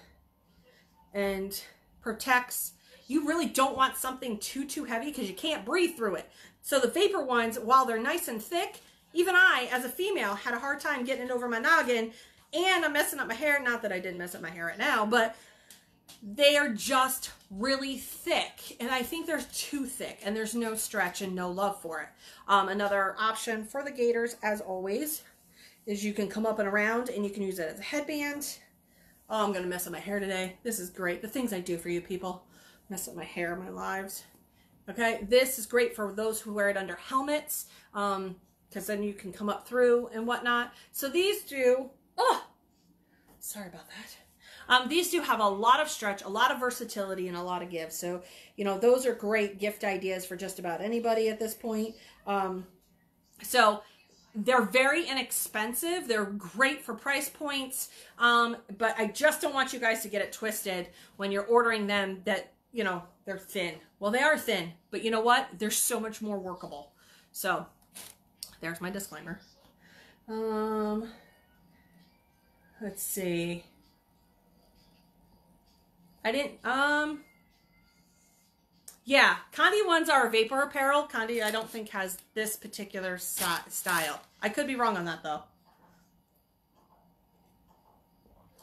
and protects. You really don't want something too heavy because you can't breathe through it. So the vapor ones, while they're nice and thick, even I, as a female, had a hard time getting it over my noggin, and I'm messing up my hair. Not that I didn't mess up my hair right now, but they are just really thick, and I think they're too thick, and there's no stretch and no love for it. Another option for the gaiters, as always, is you can come up and around, and you can use it as a headband. Oh, I'm going to mess up my hair today. This is great. The things I do for you people. Mess up my hair, my lives. Okay, this is great for those who wear it under helmets, because then you can come up through and whatnot. So these do, oh, sorry about that. These do have a lot of stretch, a lot of versatility, and a lot of give. So, you know, those are great gift ideas for just about anybody at this point. So they're very inexpensive. They're great for price points. But I just don't want you guys to get it twisted when you're ordering them that, you know, they're thin. Well, they are thin, but you know what? They're so much more workable. So there's my disclaimer. Let's see. I didn't, yeah, Condi ones are vapor apparel. Condi, I don't think, has this particular style. I could be wrong on that, though.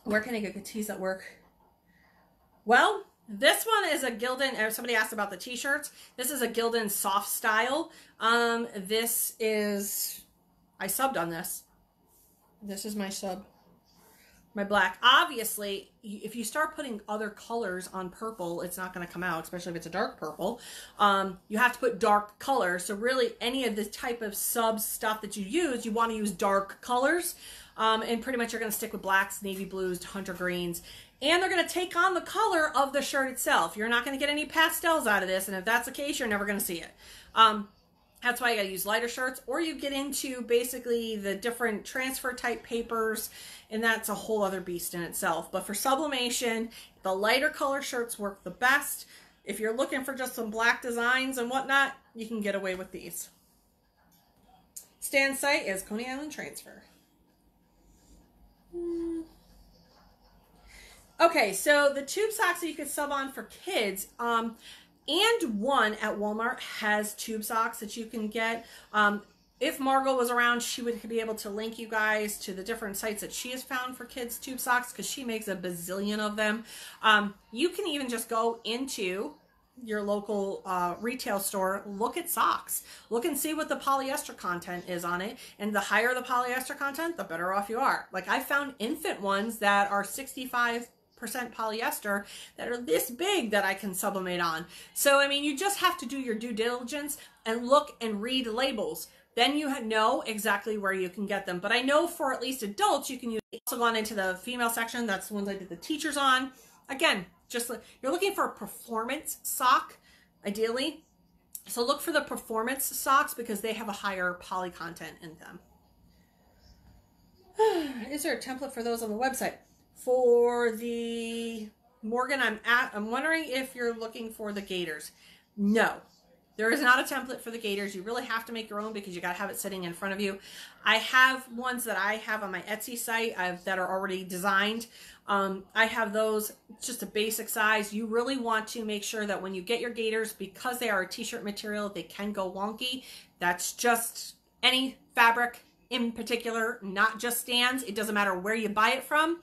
Where can I get good tees that work? Well, this one is a Gildan. Somebody asked about the t-shirts. This is a Gildan soft style. This is, I subbed on this. This is my sub. My black. Obviously, if you start putting other colors on purple, it's not going to come out, especially if it's a dark purple. You have to put dark colors. So really, any of the type of sub stuff that you use, you want to use dark colors. And pretty much you're going to stick with blacks, navy blues, hunter greens. And they're going to take on the color of the shirt itself. You're not going to get any pastels out of this. And if that's the case, you're never going to see it. That's why you got to use lighter shirts, or you get into basically the different transfer type papers, and that's a whole other beast in itself. But for sublimation, the lighter color shirts work the best. If you're looking for just some black designs and whatnot, you can get away with these. Stand site is Coney Island Transfer. Okay, so the tube socks that you could sub on for kids, and one at Walmart has tube socks that you can get. If Margot was around, she would be able to link you guys to the different sites that she has found for kids' tube socks, because she makes a bazillion of them. You can even just go into your local retail store, look at socks. Look and see what the polyester content is on it. And the higher the polyester content, the better off you are. Like, I found infant ones that are 65% polyester that are this big that I can sublimate on. So, I mean, you just have to do your due diligence and look and read labels. Then you know exactly where you can get them. But I know for at least adults, you can use. Also gone into the female section. That's the ones I did the teachers on. Again, just you're looking for a performance sock, ideally. So look for the performance socks because they have a higher poly content in them. Is there a template for those on the website? For the Morgan, I'm wondering if you're looking for the gaiters. No. There is not a template for the gaiters. You really have to make your own because you got to have it sitting in front of you. I have ones that I have on my Etsy site that are already designed. I have those, just a basic size. You really want to make sure that when you get your gaiters, because they are a t-shirt material, they can go wonky. That's just any fabric in particular, not just stands. It doesn't matter where you buy it from.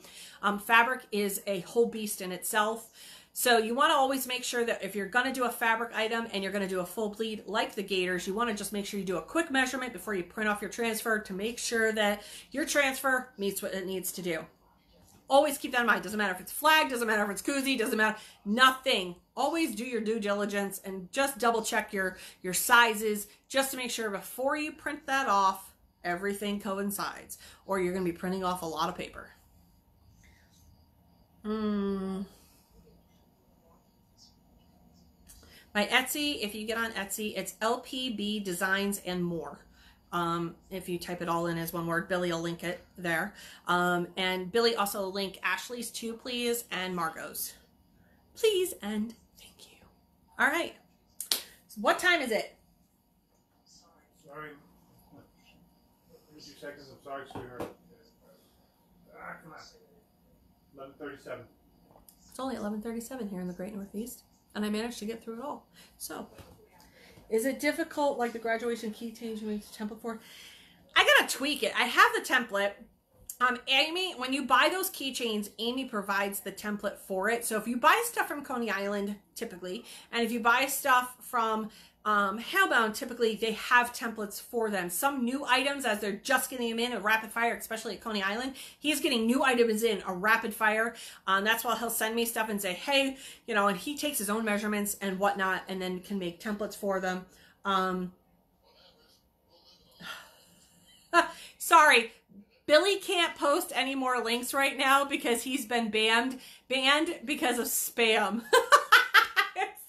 Fabric is a whole beast in itself. So you want to always make sure that if you're going to do a fabric item and you're going to do a full bleed like the gaiters, you want to just make sure you do a quick measurement before you print off your transfer to make sure that your transfer meets what it needs to do. Always keep that in mind. Doesn't matter if it's flag, doesn't matter if it's koozie, doesn't matter, nothing. Always do your due diligence and just double check your sizes just to make sure before you print that off, everything coincides, or you're going to be printing off a lot of paper. My Etsy, if you get on Etsy, it's LPB Designs and More. If you type it all in as one word, Billy will link it there. And Billy also will link Ashley's too, please, and Margot's. Please and thank you. All right. So what time is it? Sorry. 2 seconds. I'm sorry, sweetheart. Come on. 11:37. It's only 11:37 here in the Great Northeast. And I managed to get through it all. So, is it difficult, like the graduation keychains you made the template for? I gotta tweak it. I have the template. Amy, when you buy those keychains, Amy provides the template for it. So if you buy stuff from Coney Island, typically, and if you buy stuff from Hellbound, typically they have templates for them. Some new items, as they're just getting them in a rapid fire, especially at Coney Island, he's getting new items in a rapid fire. That's why he'll send me stuff and say, hey, you know, and he takes his own measurements and whatnot, and then can make templates for them. Sorry, Billy can't post any more links right now because he's been banned because of spam.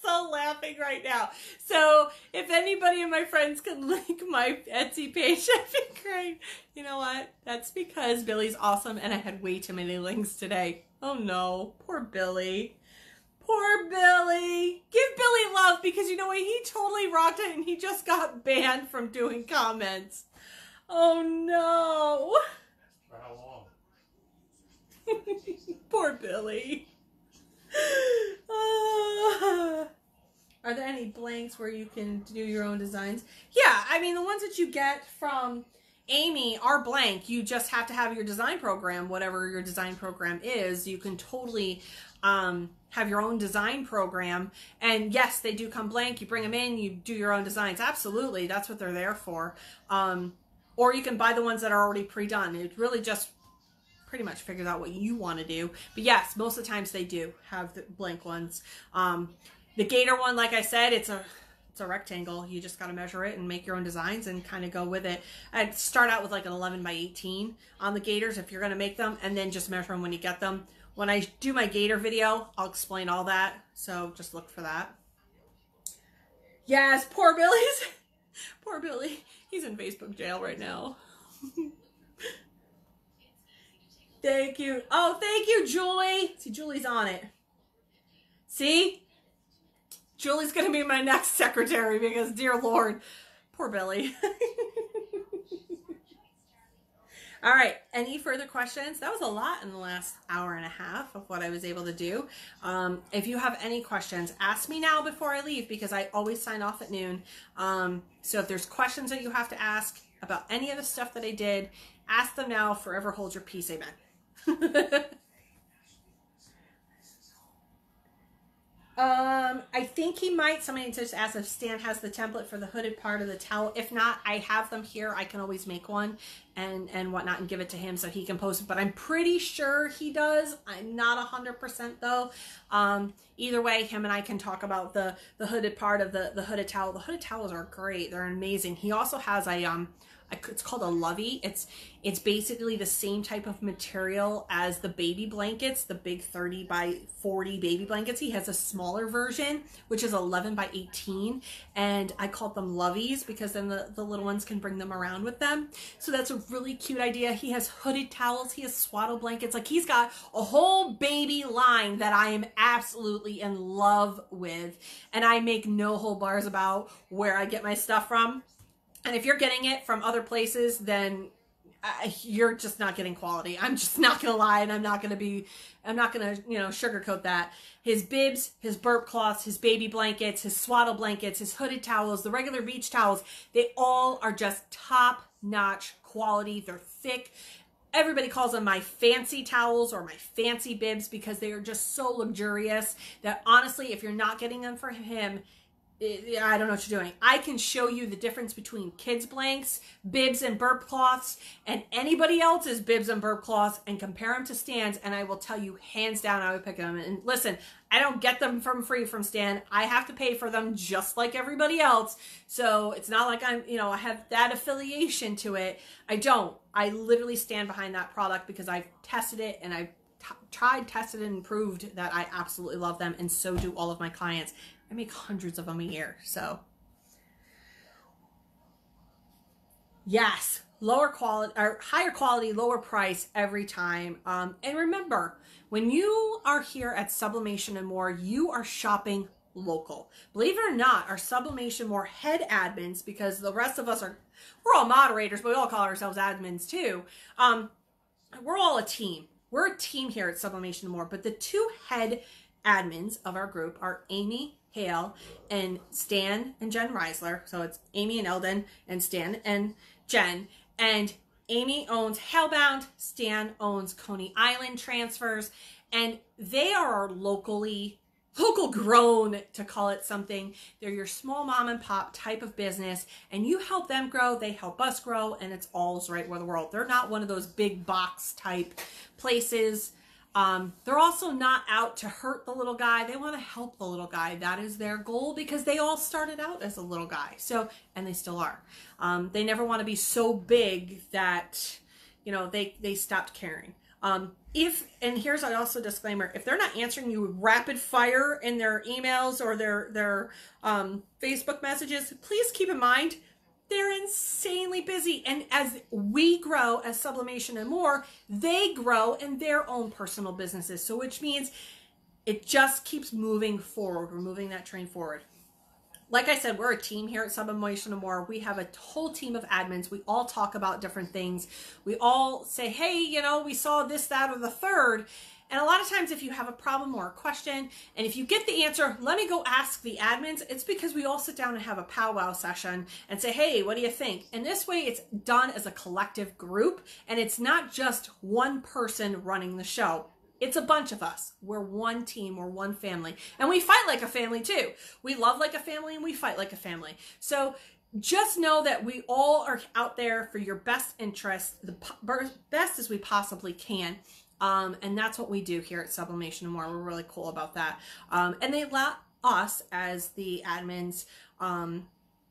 So laughing right now. So if anybody of my friends can link my Etsy page, that'd be great. You know what? That's because Billy's awesome and I had way too many links today. Oh no, poor Billy. Poor Billy. Give Billy love because you know what? He totally rocked it and he just got banned from doing comments. Oh no. For how long? Poor Billy. Are there any blanks where you can do your own designs? Yeah, I mean, the ones that you get from Amy are blank. You just have to have your design program, whatever your design program is. You can totally have your own design program. And yes, they do come blank. You bring them in, you do your own designs. Absolutely, that's what they're there for. Or you can buy the ones that are already pre-done. It really just pretty much figures out what you want to do. But yes, most of the times they do have the blank ones. The gator one, like I said, it's a rectangle. You just got to measure it and make your own designs and kind of go with it. I'd start out with like an 11 by 18 on the gators if you're going to make them, and then just measure them when you get them. When I do my gator video, I'll explain all that. So just look for that. Yes, poor Billy's. Poor Billy. He's in Facebook jail right now. Thank you. Oh, thank you, Julie. See, Julie's on it. See? Julie's going to be my next secretary because, dear Lord, poor Billy. All right. Any further questions? That was a lot in the last hour and a half of what I was able to do. If you have any questions, ask me now before I leave because I always sign off at noon. So if there's questions that you have to ask about any of the stuff that I did, ask them now. Forever hold your peace. Amen. I think he might. Somebody just asked if Stan has the template for the hooded part of the towel. If not, I have them here. I can always make one and whatnot and give it to him so he can post it. But I'm pretty sure he does. I'm not 100% though. Either way, him and I can talk about the hooded part of the hooded towel. The hooded towels are great. They're amazing. He also has a it's called a lovey. It's basically the same type of material as the baby blankets, the big 30 by 40 baby blankets. He has a smaller version, which is 11 by 18. And I called them loveys because then the little ones can bring them around with them. So that's a really cute idea. He has hooded towels. He has swaddle blankets. Like, he's got a whole baby line that I am absolutely in love with. And I make no whole bars about where I get my stuff from. And if you're getting it from other places, then you're just not getting quality. I'm just not going to lie, and I'm not going to, sugarcoat that. His bibs, his burp cloths, his baby blankets, his swaddle blankets, his hooded towels, the regular beach towels, they all are just top-notch quality. They're thick. Everybody calls them my fancy towels or my fancy bibs because they are just so luxurious that honestly, if you're not getting them for him, I don't know what you're doing. I can show you the difference between kids' blanks, bibs and burp cloths, and anybody else's bibs and burp cloths and compare them to Stan's, and I will tell you hands down I would pick them. And listen, I don't get them from free from Stan. I have to pay for them just like everybody else. So it's not like I have that affiliation to it. I don't. I literally stand behind that product because I've tested it and I've tried, tested, and proved that I absolutely love them, and so do all of my clients. I make hundreds of them a year, so. Yes, lower quality or higher quality, lower price every time. And remember, when you are here at Sublimation and More, you are shopping local. Believe it or not, our Sublimation More head admins, because the rest of us we're all moderators, but we all call ourselves admins too. We're all a team. We're a team here at Sublimation and More, but the two head admins of our group are Amy Hale and Stan and Jen Reisler. So it's Amy and Eldon and Stan and Jen. And Amy owns Hellbound, Stan owns Coney Island Transfers, and they are our local grown, to call it something. They're your small mom and pop type of business, and you help them grow, they help us grow, and it's all's right with the world. They're not one of those big box type places. They're also not out to hurt the little guy. They want to help the little guy. That is their goal because they all started out as a little guy. So, and they still are. They never want to be so big that, they stopped caring. And here's also a disclaimer, if they're not answering you rapid fire in their emails or their Facebook messages, please keep in mind, they're insanely busy. And as we grow as Sublimation and More, they grow in their own personal businesses. So which means it just keeps moving forward. We're moving that train forward. Like I said, we're a team here at Sublimation and More. We have a whole team of admins. We all talk about different things. We all say, hey, we saw this, that, or the third. And a lot of times if you have a problem or a question, and if you get the answer, let me go ask the admins, it's because we all sit down and have a powwow session and say, hey, what do you think? And this way it's done as a collective group, and it's not just one person running the show. It's a bunch of us. We're one team, we're one family. And we fight like a family too. We love like a family and we fight like a family. So just know that we all are out there for your best interest, the best as we possibly can. And that's what we do here at Sublimation and More. We're really cool about that. And they let us, as the admins,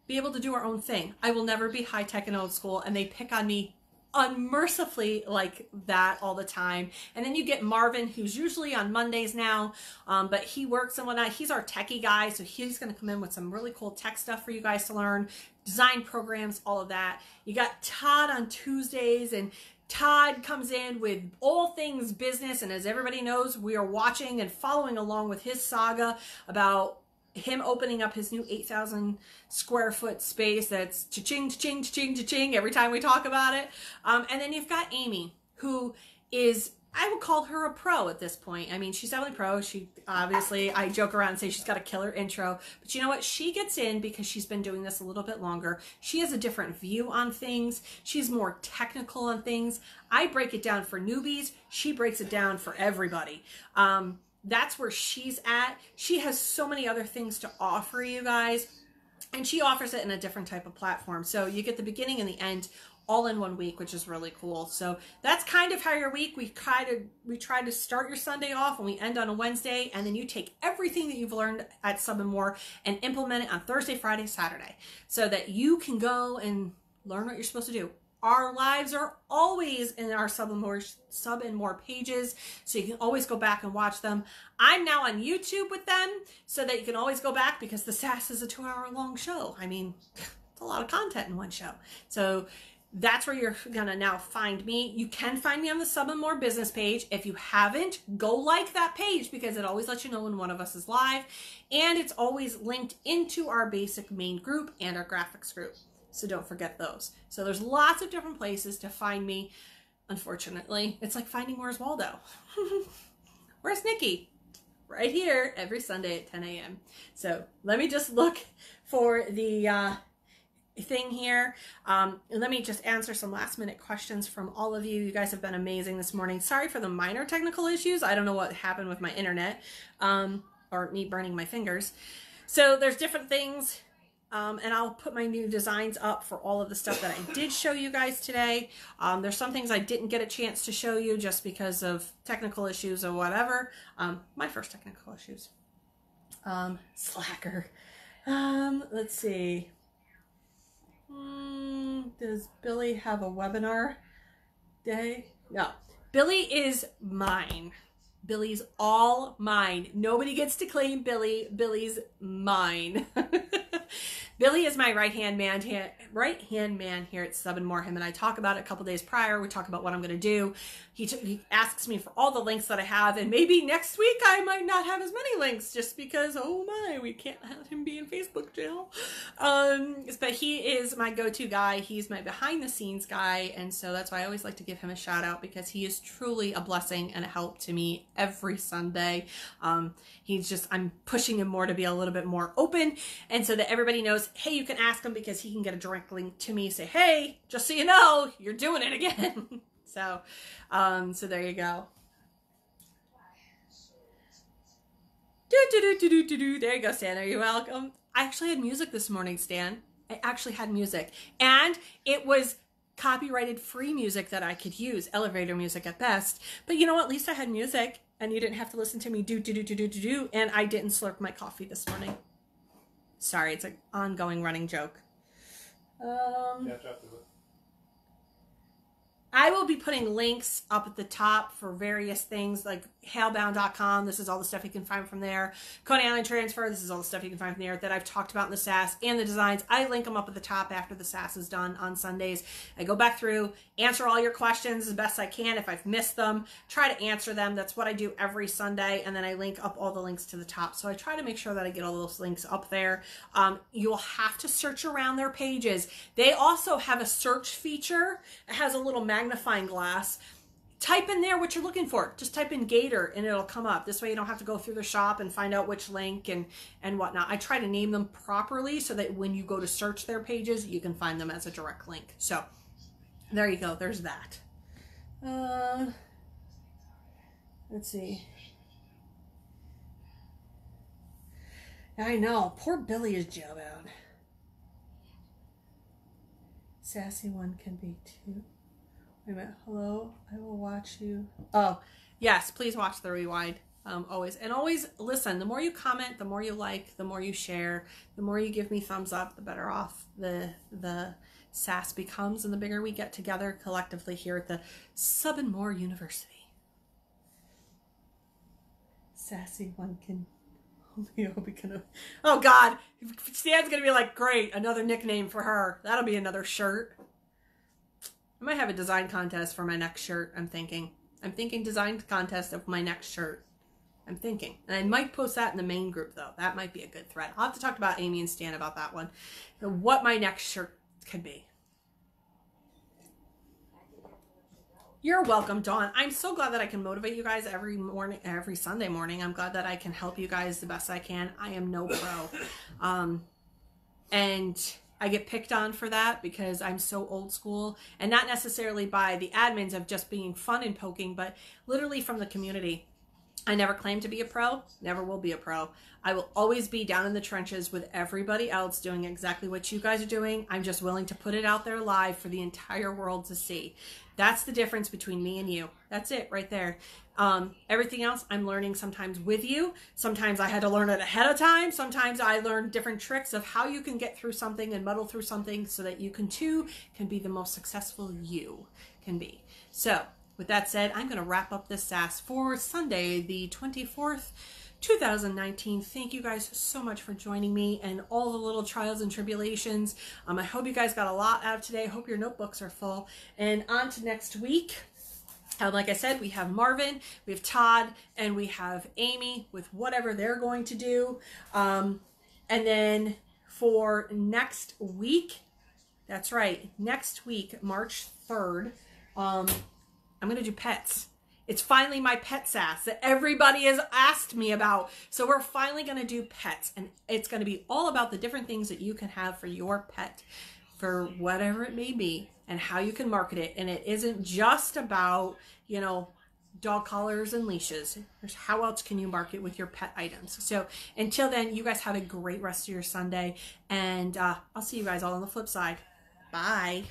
be able to do our own thing. I will never be high tech and old school, and they pick on me unmercifully like that all the time. And then you get Marvin, who's usually on Mondays now, but he works and whatnot. He's our techie guy, so he's going to come in with some really cool tech stuff for you guys to learn, design programs, all of that. You got Todd on Tuesdays, and Todd comes in with all things business, and as everybody knows, we are watching and following along with his saga about him opening up his new 8,000 square foot space that's cha-ching, cha-ching, cha-ching, cha-ching every time we talk about it. And then you've got Amy, who is, I would call her a pro at this point. I mean, she's definitely pro. She obviously, I joke around and say she's got a killer intro, but you know what? She gets in because she's been doing this a little bit longer. She has a different view on things. She's more technical on things. I break it down for newbies. She breaks it down for everybody. That's where she's at. She has so many other things to offer you guys, and she offers it in a different type of platform. So you get the beginning and the end all in one week, which is really cool. So that's kind of how your week, we try to start your Sunday off and we end on a Wednesday, and then you take everything that you've learned at Sub and More and implement it on Thursday, Friday, Saturday, so that you can go and Learn what you're supposed to do. Our lives are always in our sub and more pages, so you can always go back and watch them. I'm now on YouTube with them, so that you can always go back, because the Sass is a 2-hour-long show. I mean, it's a lot of content in one show. So that's where you're gonna now find me. You can find me on the Sub and More business page. If you haven't, go like that page, because it always lets you know when one of us is live, and it's always linked into our basic main group and our graphics group. So don't forget those. So there's lots of different places to find me. Unfortunately, it's like finding Where's Waldo. Where's Nikki? Right here every Sunday at 10 a.m. So let me just look for the thing here. Let me just answer some last minute questions from all of you. You guys have been amazing this morning. Sorry for the minor technical issues. I don't know what happened with my internet, or me burning my fingers. So there's different things. And I'll put my new designs up for all of the stuff that I did show you guys today. There's some things I didn't get a chance to show you just because of technical issues or whatever. My first technical issues. Slacker. Let's see. Does Billy have a webinar day? No. Billy is mine. Billy's all mine. Nobody gets to claim Billy. Billy's mine. Billy is my right-hand man here at Sub and More. Him and I talk about it a couple days prior. We talk about what I'm going to do. He asks me for all the links that I have, and maybe next week I might not have as many links just because, oh my, we can't have him be in Facebook jail. But he is my go-to guy. He's my behind-the-scenes guy, and so that's why I always like to give him a shout-out, because he is truly a blessing and a help to me every Sunday. I'm pushing him more to be a little bit more open, and so that everybody knows, hey, you can ask him, because he can get a direct link to me, say, hey, just so you know, you're doing it again. So there you go. There you go, Stan. Are you welcome? I actually had music this morning, Stan. I actually had music, and it was copyrighted free music that I could use, elevator music at best. But you know what? At least I had music, and you didn't have to listen to me do, and I didn't slurp my coffee this morning. Sorry, it's an ongoing running joke. I will be putting links up at the top for various things like hailbound.com. This is all the stuff you can find from there. Coney Island Transfer. This is all the stuff you can find from there that I've talked about in the Sass and the designs. I link them up at the top after the Sass is done on Sundays. I go back through, answer all your questions as best I can. If I've missed them, try to answer them. That's what I do every Sunday. And then I link up all the links to the top. So I try to make sure that I get all those links up there. You'll have to search around their pages. They also have a search feature. It has a little magnifying glass. Type in there what you're looking for. Just type in Gator and it'll come up. This way you don't have to go through the shop and find out which link and whatnot. I try to name them properly so that when you go to search their pages, you can find them as a direct link. So there you go. There's that. Let's see. I know. Poor Billy is jailbound. Sassy one can be too. Wait a minute. Hello, I will watch you. Oh, yes, please watch the rewind. Always. And always listen. The more you comment, the more you like, the more you share, the more you give me thumbs up, the better off the Sass becomes, and the bigger we get together collectively here at the Sub and More University. Sassy one can only be gonna. Oh God, Stan's gonna be like, great, another nickname for her. That'll be another shirt. I might have a design contest for my next shirt. I'm thinking design contest of my next shirt. I'm thinking. And I might post that in the main group, though. That might be a good thread. I'll have to talk about Amy and Stan about that one. What my next shirt could be. You're welcome, Dawn. I'm so glad that I can motivate you guys every morning, every Sunday morning. I'm glad that I can help you guys the best I can. I am no pro. And I get picked on for that because I'm so old school, and not necessarily by the admins of just being fun and poking, but literally from the community. I never claimed to be a pro, never will be a pro. I will always be down in the trenches with everybody else doing exactly what you guys are doing. I'm just willing to put it out there live for the entire world to see. That's the difference between me and you. That's it right there. Everything else I'm learning sometimes with you. Sometimes I had to learn it ahead of time. Sometimes I learned different tricks of how you can get through something and muddle through something so that you can be the most successful you can be. So with that said, I'm going to wrap up this Sass for Sunday, the 24th, 2019. Thank you guys so much for joining me and all the little trials and tribulations. I hope you guys got a lot out of today. I hope your notebooks are full. And on to next week. Like I said, we have Marvin, we have Todd, and we have Amy with whatever they're going to do. And then for next week, that's right, next week, March 3rd, I'm going to do pets. It's finally my pet Sass that everybody has asked me about. So we're finally going to do pets. And it's going to be all about the different things that you can have for your pet, for whatever it may be, and how you can market it. And it isn't just about, you know, dog collars and leashes. There's how else can you market with your pet items. So until then, you guys have a great rest of your Sunday. And I'll see you guys all on the flip side. Bye.